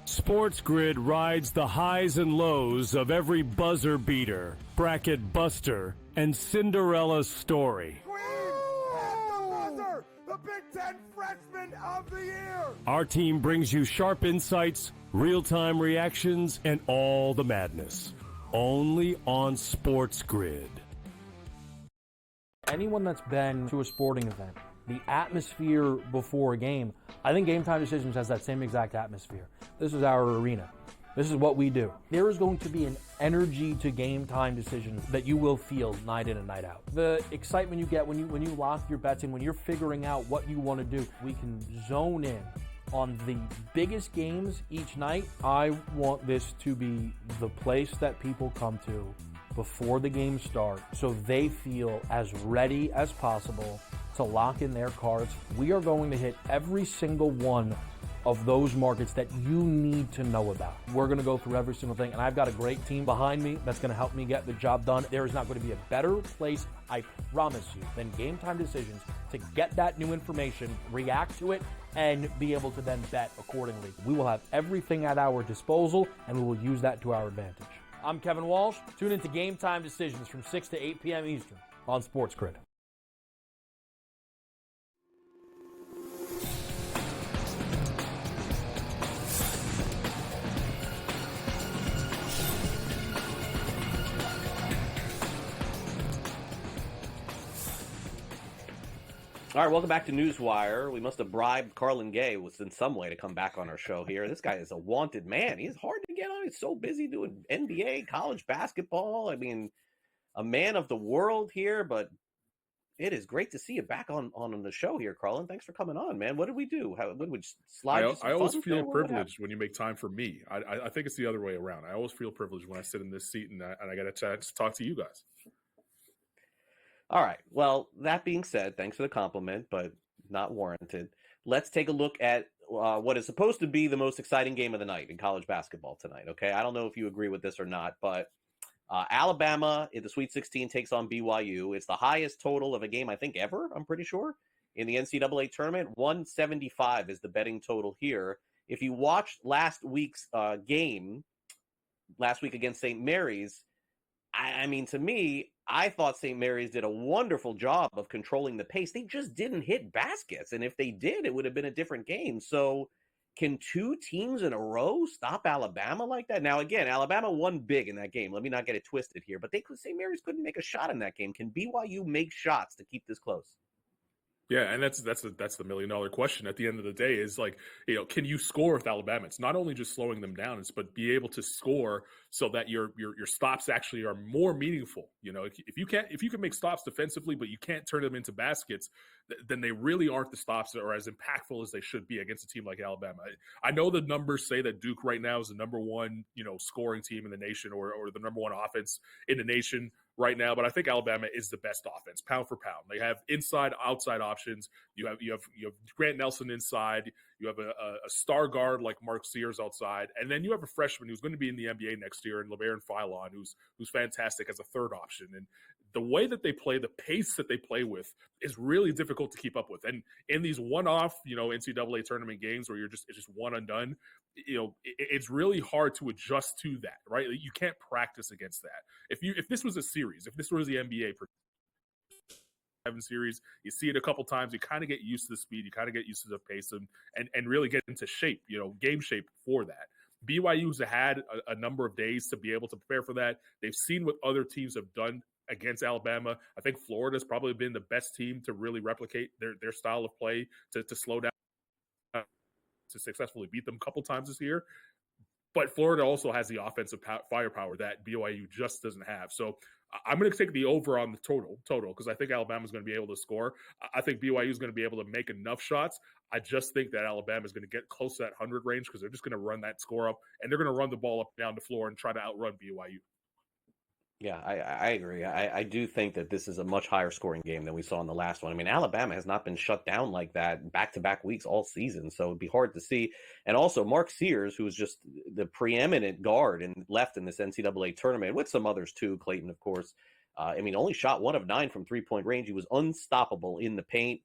Speaker 1: SportsGrid rides the highs and lows of every buzzer beater, bracket buster, and Cinderella story.
Speaker 2: The Big Ten Freshman of the Year!
Speaker 1: Our team brings you sharp insights, real-time reactions, and all the madness. Only on SportsGrid.
Speaker 19: Anyone that's been to a sporting event, the atmosphere before a game, I think Game Time Decisions has that same exact atmosphere. This is our arena. This is what we do. There is going to be an energy to Game Time Decisions that you will feel night in and night out. The excitement you get when you lock your bets in, when you're figuring out what you want to do, we can zone in on the biggest games each night. I want this to be the place that people come to before the games start so they feel as ready as possible to lock in their cards. We are going to hit every single one of those markets that you need to know about. We're going to go through every single thing, and I've got a great team behind me that's going to help me get the job done. There is not going to be a better place, I promise you, than Game Time Decisions to get that new information, react to it, and be able to then bet accordingly. We will have everything at our disposal, and we will use that to our advantage. I'm Kevin Walsh. Tune into Game Time Decisions from 6 to 8 p.m. Eastern on SportsGrid.
Speaker 6: All right, welcome back to NewsWire. We must have bribed Carlan Gay in some way to come back on our show here. This guy is a wanted man. He's hard to get on. He's so busy doing NBA, college basketball. I mean, a man of the world here, but it is great to see you back on the show here, Carlan. Thanks for coming on, man. What did we do? What did we slide?
Speaker 21: I always feel privileged when you make time for me. I think it's the other way around. I always feel privileged when I sit in this seat and I get a chance to talk to you guys.
Speaker 6: All right. Well, that being said, thanks for the compliment, but not warranted. Let's take a look at what is supposed to be the most exciting game of the night in college basketball tonight. Okay. I don't know if you agree with this or not, but Alabama in the Sweet 16 takes on BYU. It's the highest total of a game, I think, ever, I'm pretty sure, in the NCAA tournament. 175 is the betting total here. If you watched last week's game, last week against St. Mary's, I mean, to me, I thought St. Mary's did a wonderful job of controlling the pace. They just didn't hit baskets. And if they did, it would have been a different game. So can two teams in a row stop Alabama like that? Now, again, Alabama won big in that game. Let me not get it twisted here. But St. Mary's couldn't make a shot in that game. Can BYU make shots to keep this close?
Speaker 21: Yeah, and that's the $1 million question at the end of the day is like, can you score with Alabama? It's not only just slowing them down, but be able to score so that your stops actually are more meaningful. If you can make stops defensively, but you can't turn them into baskets, then they really aren't the stops that are as impactful as they should be against a team like Alabama. I know the numbers say that Duke right now is the number one, scoring team in the nation or the number one offense in the nation right now, but I think Alabama is the best offense, pound for pound. They have inside, outside options. You have Grant Nelson inside. You have a star guard like Mark Sears outside, and then you have a freshman who's going to be in the NBA next year, and LeBaron Philon, who's fantastic as a third option. And the way that they play, the pace that they play with, is really difficult to keep up with. And in these one-off, NCAA tournament games where it's just one and done, it's really hard to adjust to that, right? You can't practice against that. If this was a series, if this was the NBA series, you see it a couple times, you kind of get used to the speed, you kind of get used to the pace, and really get into shape, game shape for that. BYU's had a number of days to be able to prepare for that. They've seen what other teams have done against Alabama. I think Florida's probably been the best team to really replicate their style of play to slow down, to successfully beat them a couple times this year. But Florida also has the offensive firepower that BYU just doesn't have. So I'm going to take the over on the total because I think Alabama's going to be able to score. I think BYU is going to be able to make enough shots. I just think that Alabama is going to get close to that 100 range because they're just going to run that score up, and they're going to run the ball up down the floor and try to outrun BYU.
Speaker 6: Yeah, I agree. I do think that this is a much higher scoring game than we saw in the last one. I mean, Alabama has not been shut down like that back-to-back weeks all season, so it'd be hard to see. And also, Mark Sears, who is just the preeminent guard and left in this NCAA tournament, with some others too, Clayton, of course. Only shot 1 of 9 from three-point range. He was unstoppable in the paint.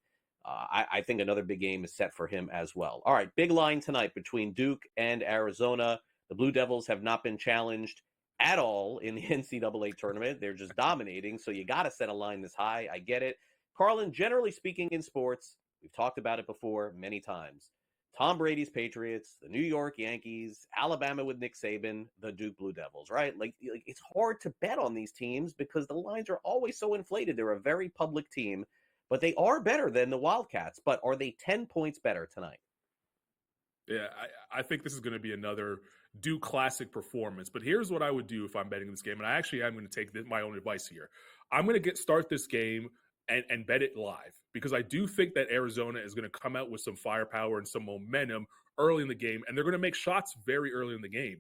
Speaker 6: I think another big game is set for him as well. All right, big line tonight between Duke and Arizona. The Blue Devils have not been challenged at all in the NCAA tournament. They're just dominating, so you got to set a line this high. I get it. Carlan, generally speaking in sports, we've talked about it before many times. Tom Brady's Patriots, the New York Yankees, Alabama with Nick Saban, the Duke Blue Devils, right? Like it's hard to bet on these teams because the lines are always so inflated. They're a very public team, but they are better than the Wildcats. But are they 10 points better tonight?
Speaker 21: Yeah, I think this is going to be another Duke classic performance. But here's what I would do if I'm betting this game, and I actually am going to take my own advice here. I'm going to start this game and bet it live because I do think that Arizona is going to come out with some firepower and some momentum early in the game, and they're going to make shots very early in the game.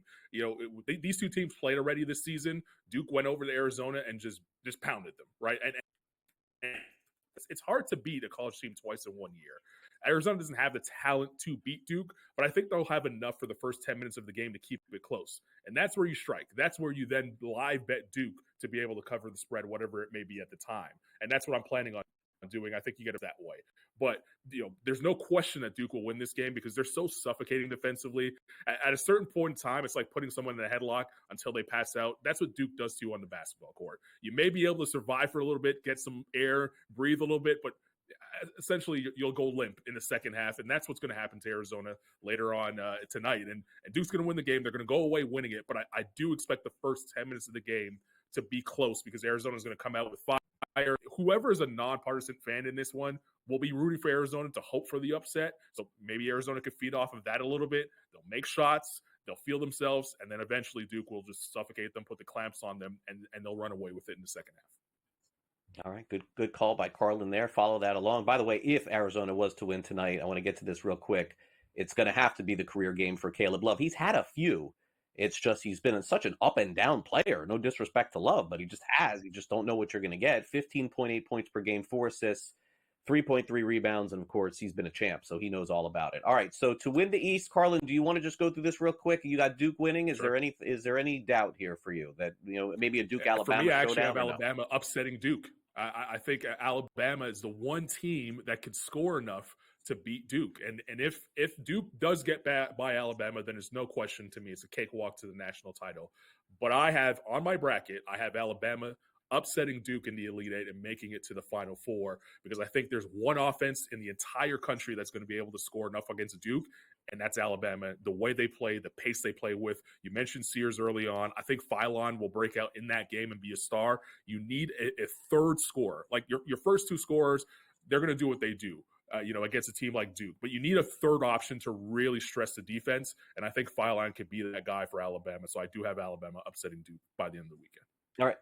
Speaker 21: These two teams played already this season. Duke went over to Arizona and just pounded them, right? And it's hard to beat a college team twice in 1 year. Arizona doesn't have the talent to beat Duke, but I think they'll have enough for the first 10 minutes of the game to keep it close. And that's where you strike. That's where you then live bet Duke to be able to cover the spread, whatever it may be at the time. And that's what I'm planning on doing. I think you get it that way. But, there's no question that Duke will win this game because they're so suffocating defensively. At a certain point in time, it's like putting someone in a headlock until they pass out. That's what Duke does to you on the basketball court. You may be able to survive for a little bit, get some air, breathe a little bit, but essentially you'll go limp in the second half, and that's what's going to happen to Arizona later on tonight. And Duke's going to win the game. They're going to go away winning it, but I do expect the first 10 minutes of the game to be close because Arizona's going to come out with fire. Whoever is a nonpartisan fan in this one will be rooting for Arizona to hope for the upset. So maybe Arizona could feed off of that a little bit. They'll make shots, they'll feel themselves, and then eventually Duke will just suffocate them, put the clamps on them, and they'll run away with it in the second half.
Speaker 6: All right, good call by Carlan there. Follow that along. By the way, if Arizona was to win tonight, I want to get to this real quick. It's going to have to be the career game for Caleb Love. He's had a few, It's just he's been such an up and down player. No disrespect to Love, but he just has. You just don't know what you're going to get. 15.8 points per game, 4 assists, 3.3 rebounds, and of course, he's been a champ, so he knows all about it. All right, so to win the East, Carlan, do you want to just go through this real quick? You got Duke winning. Is there any doubt here for you that maybe a Duke Alabama
Speaker 21: for me, I
Speaker 6: showdown?
Speaker 21: actually have Alabama upsetting Duke. I think Alabama is the one team that could score enough to beat Duke. And if Duke does get by Alabama, then it's no question to me it's a cakewalk to the national title. But I have on my bracket, I have Alabama upsetting Duke in the Elite Eight and making it to the Final Four, because I think there's one offense in the entire country that's going to be able to score enough against Duke, and that's Alabama. The way they play, the pace they play with. You mentioned Sears early on. I think Philon will break out in that game and be a star. You need a third scorer. Like your first two scorers, they're going to do what they do. Against a team like Duke. But you need a third option to really stress the defense, and I think Philon could be that guy for Alabama. So I do have Alabama upsetting Duke by the end of the weekend.
Speaker 6: All right.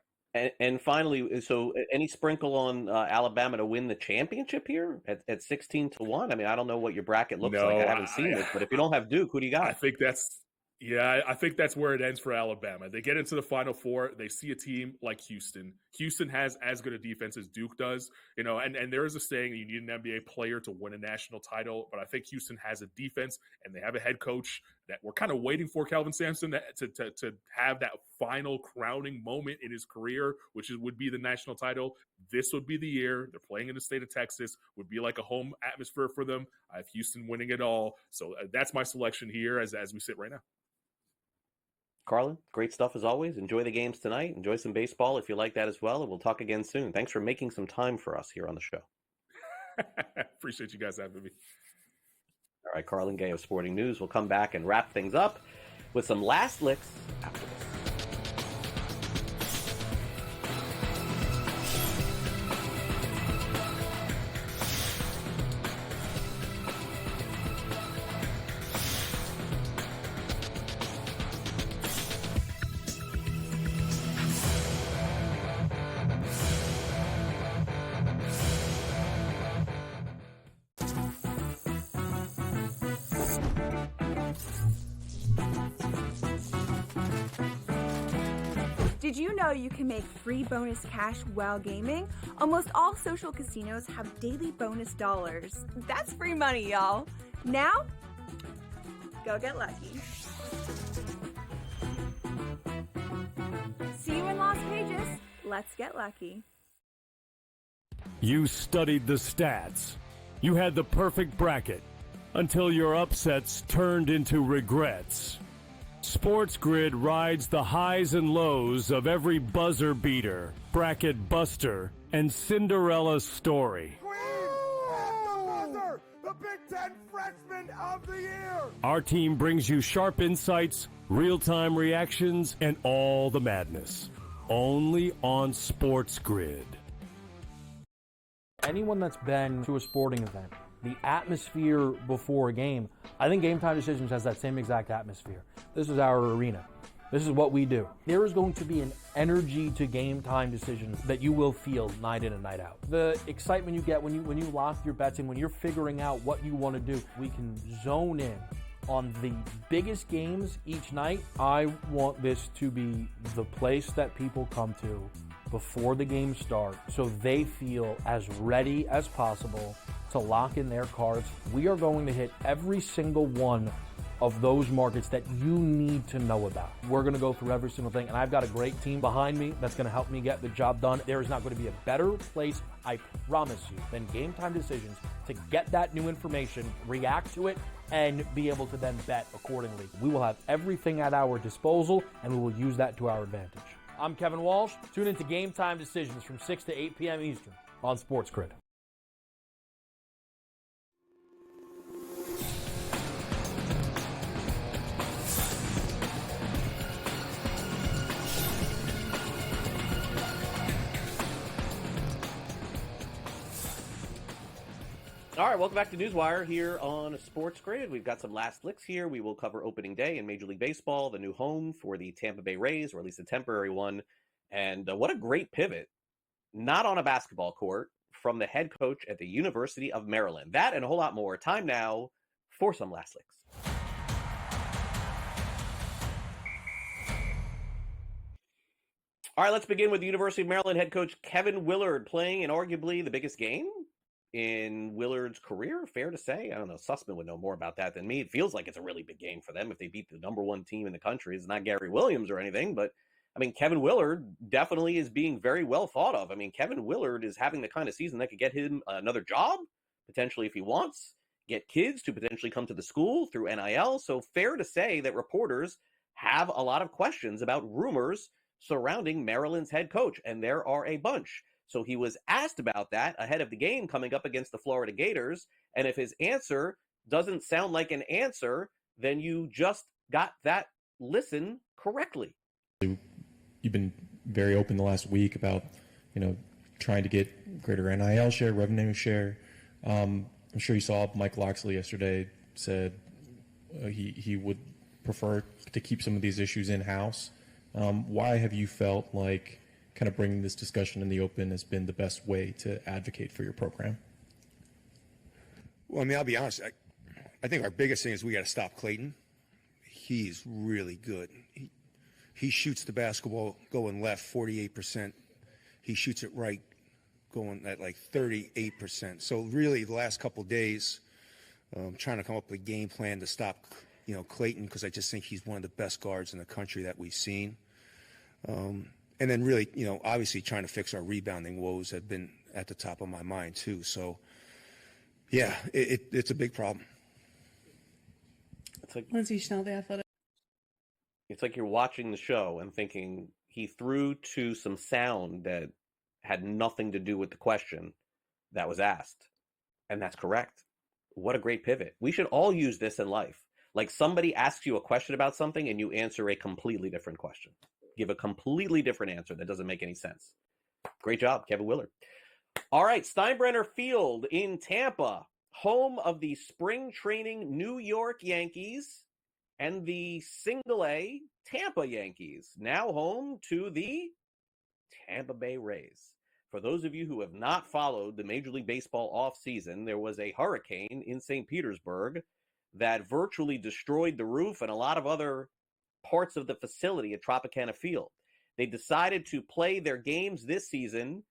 Speaker 6: And finally, so any sprinkle on Alabama to win the championship here at 16-1? I mean, I don't know what your bracket looks like. I haven't seen it. But if you don't have Duke, who do you got?
Speaker 21: I think that's where it ends for Alabama. They get into the Final Four. They see a team like Houston. Houston has as good a defense as Duke does, and there is a saying you need an NBA player to win a national title, but I think Houston has a defense and they have a head coach that we're kind of waiting for, Kelvin Sampson, to have that final crowning moment in his career, which would be the national title. This would be the year. They're playing in the state of Texas, would be like a home atmosphere for them. I have Houston winning it all. So that's my selection here as we sit right now.
Speaker 6: Carlan, great stuff as always. Enjoy the games tonight. Enjoy some baseball if you like that as well. And we'll talk again soon. Thanks for making some time for us here on the show.
Speaker 21: Appreciate you guys having me.
Speaker 6: All right, Carlan Gay of Sporting News. We'll come back and wrap things up with some last licks after this.
Speaker 18: Did you know you can make free bonus cash while gaming? Almost all social casinos have daily bonus dollars. That's free money, y'all. Now, go get lucky. See you in Las Vegas. Let's get lucky.
Speaker 1: You studied the stats. You had the perfect bracket until your upsets turned into regrets. SportsGrid rides the highs and lows of every buzzer beater, bracket buster, and Cinderella story.
Speaker 2: The Big Ten Freshman of the Year!
Speaker 1: Our team brings you sharp insights, real-time reactions, and all the madness. Only on SportsGrid.
Speaker 19: Anyone that's been to a sporting event, the atmosphere before a game, I think Game Time Decisions has that same exact atmosphere. This is our arena. This is what we do. There is going to be an energy to Game Time Decisions that you will feel night in and night out. The excitement you get when you lock your bets in, when you're figuring out what you want to do, we can zone in on the biggest games each night. I want this to be the place that people come to before the games start so they feel as ready as possible to lock in their cards. We are going to hit every single one of those markets that you need to know about. We're going to go through every single thing, and I've got a great team behind me that's going to help me get the job done. There is not going to be a better place, I promise you, than Game Time Decisions to get that new information, react to it, and be able to then bet accordingly. We will have everything at our disposal, and we will use that to our advantage. I'm Kevin Walsh. Tune into Game Time Decisions from 6 to 8 p.m. Eastern on SportsGrid.
Speaker 6: All right, welcome back to NewsWire here on SportsGrid. We've got some last licks here. We will cover opening day in Major League Baseball, the new home for the Tampa Bay Rays, or at least a temporary one. And what a great pivot, not on a basketball court, from the head coach at the University of Maryland. That and a whole lot more. Time now for some last licks. All right, let's begin with the University of Maryland head coach Kevin Willard playing in arguably the biggest game in Willard's career. Fair to say. I don't know. Sussman would know more about that than me. It feels like it's a really big game for them if they beat the number one team in the country. It's not Gary Williams or anything, but I mean, Kevin Willard definitely is being very well thought of. I mean, Kevin Willard is having the kind of season that could get him another job, potentially if he wants, get kids to potentially come to the school through NIL. So fair to say that reporters have a lot of questions about rumors surrounding Maryland's head coach, and there are a bunch. So he was asked about that ahead of the game coming up against the Florida Gators, and if his answer doesn't sound like an answer, then you just got that listen correctly.
Speaker 7: You've been very open the last week about, trying to get greater NIL share, revenue share. I'm sure you saw Mike Loxley yesterday said he would prefer to keep some of these issues in-house. Why have you felt like kind of bringing this discussion in the open has been the best way to advocate for your program?
Speaker 22: Well, I mean, I'll be honest. I think our biggest thing is we got to stop Clayton. He's really good. He shoots the basketball going left 48%. He shoots it right going at like 38%. So really the last couple of days, trying to come up with a game plan to stop, Clayton, because I just think he's one of the best guards in the country that we've seen. And then really, obviously trying to fix our rebounding woes have been at the top of my mind too. So, yeah, it's a big problem.
Speaker 6: It's like
Speaker 23: Lindsay Schnell, The Athletic.
Speaker 6: It's like you're watching the show and thinking he threw to some sound that had nothing to do with the question that was asked. And that's correct. What a great pivot. We should all use this in life. Like somebody asks you a question about something and you answer a completely different question. Give a completely different answer that doesn't make any sense. Great job, Kevin Willard. All right, Steinbrenner Field in Tampa, home of the spring training New York Yankees and the single-A Tampa Yankees, now home to the Tampa Bay Rays. For those of you who have not followed the Major League Baseball offseason, there was a hurricane in St. Petersburg that virtually destroyed the roof and a lot of other parts of the facility at Tropicana Field. They decided to play their games this season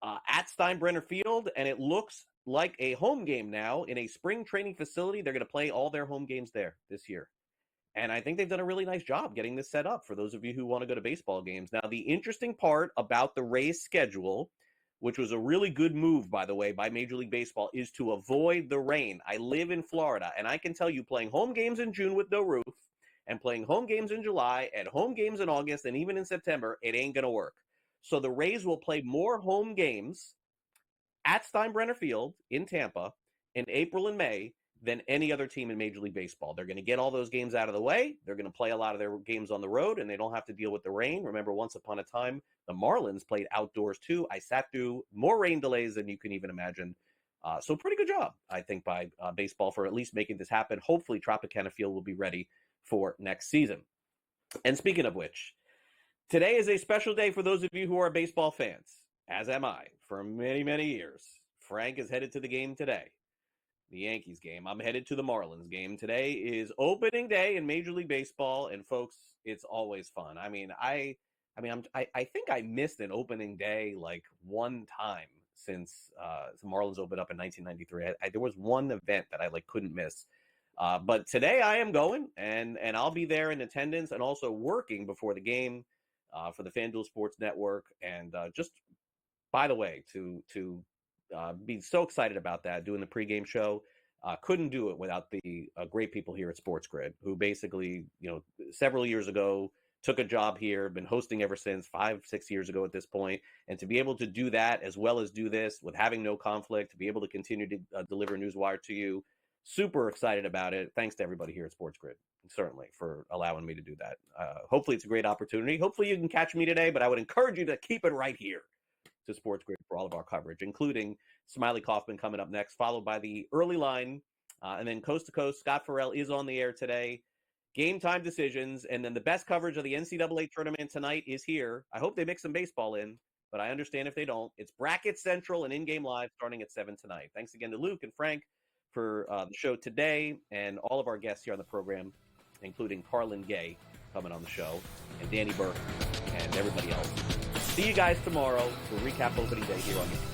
Speaker 6: at Steinbrenner Field, and it looks like a home game now in a spring training facility. They're going to play all their home games there this year. And I think they've done a really nice job getting this set up for those of you who want to go to baseball games. Now, the interesting part about the Rays schedule, which was a really good move, by the way, by Major League Baseball, is to avoid the rain. I live in Florida, and I can tell you playing home games in June with no roof and playing home games in July and home games in August and even in September, it ain't going to work. So the Rays will play more home games at Steinbrenner Field in Tampa in April and May than any other team in Major League Baseball. They're going to get all those games out of the way. They're going to play a lot of their games on the road, and they don't have to deal with the rain. Remember, once upon a time, the Marlins played outdoors too. I sat through more rain delays than you can even imagine. So pretty good job, I think, by baseball for at least making this happen. Hopefully, Tropicana Field will be ready for next season. And speaking of which, today is a special day for those of you who are baseball fans, as am I, for many, many years. Frank is headed to the game today. The Yankees game. I'm headed to the Marlins game. Today is opening day in Major League Baseball, and folks, it's always fun. I think I missed an opening day like one time since the Marlins opened up in 1993. There was one event that I couldn't miss. But today I am going, and I'll be there in attendance and also working before the game for the FanDuel Sports Network. And just by the way, to be so excited about that, doing the pregame show. Couldn't do it without the great people here at SportsGrid, who basically, several years ago took a job here, been hosting ever since, 5-6 years ago at this point. And to be able to do that as well as do this with having no conflict, to be able to continue to deliver NewsWire to you, super excited about it. Thanks to everybody here at SportsGrid, certainly, for allowing me to do that. Hopefully it's a great opportunity. Hopefully you can catch me today, but I would encourage you to keep it right here to SportsGrid for all of our coverage, including Smiley Kaufman coming up next, followed by the early line, and then coast to coast. Scott Farrell is on the air today. Game time decisions, and then the best coverage of the NCAA tournament tonight is here. I hope they mix some baseball in, but I understand if they don't. It's Bracket Central and In-Game Live starting at 7 tonight. Thanks again to Luke and Frank for the show today, and all of our guests here on the program, including Carlan Gay coming on the show, and Danny Burke, and and everybody else. See you guys tomorrow. We'll recap opening day here on the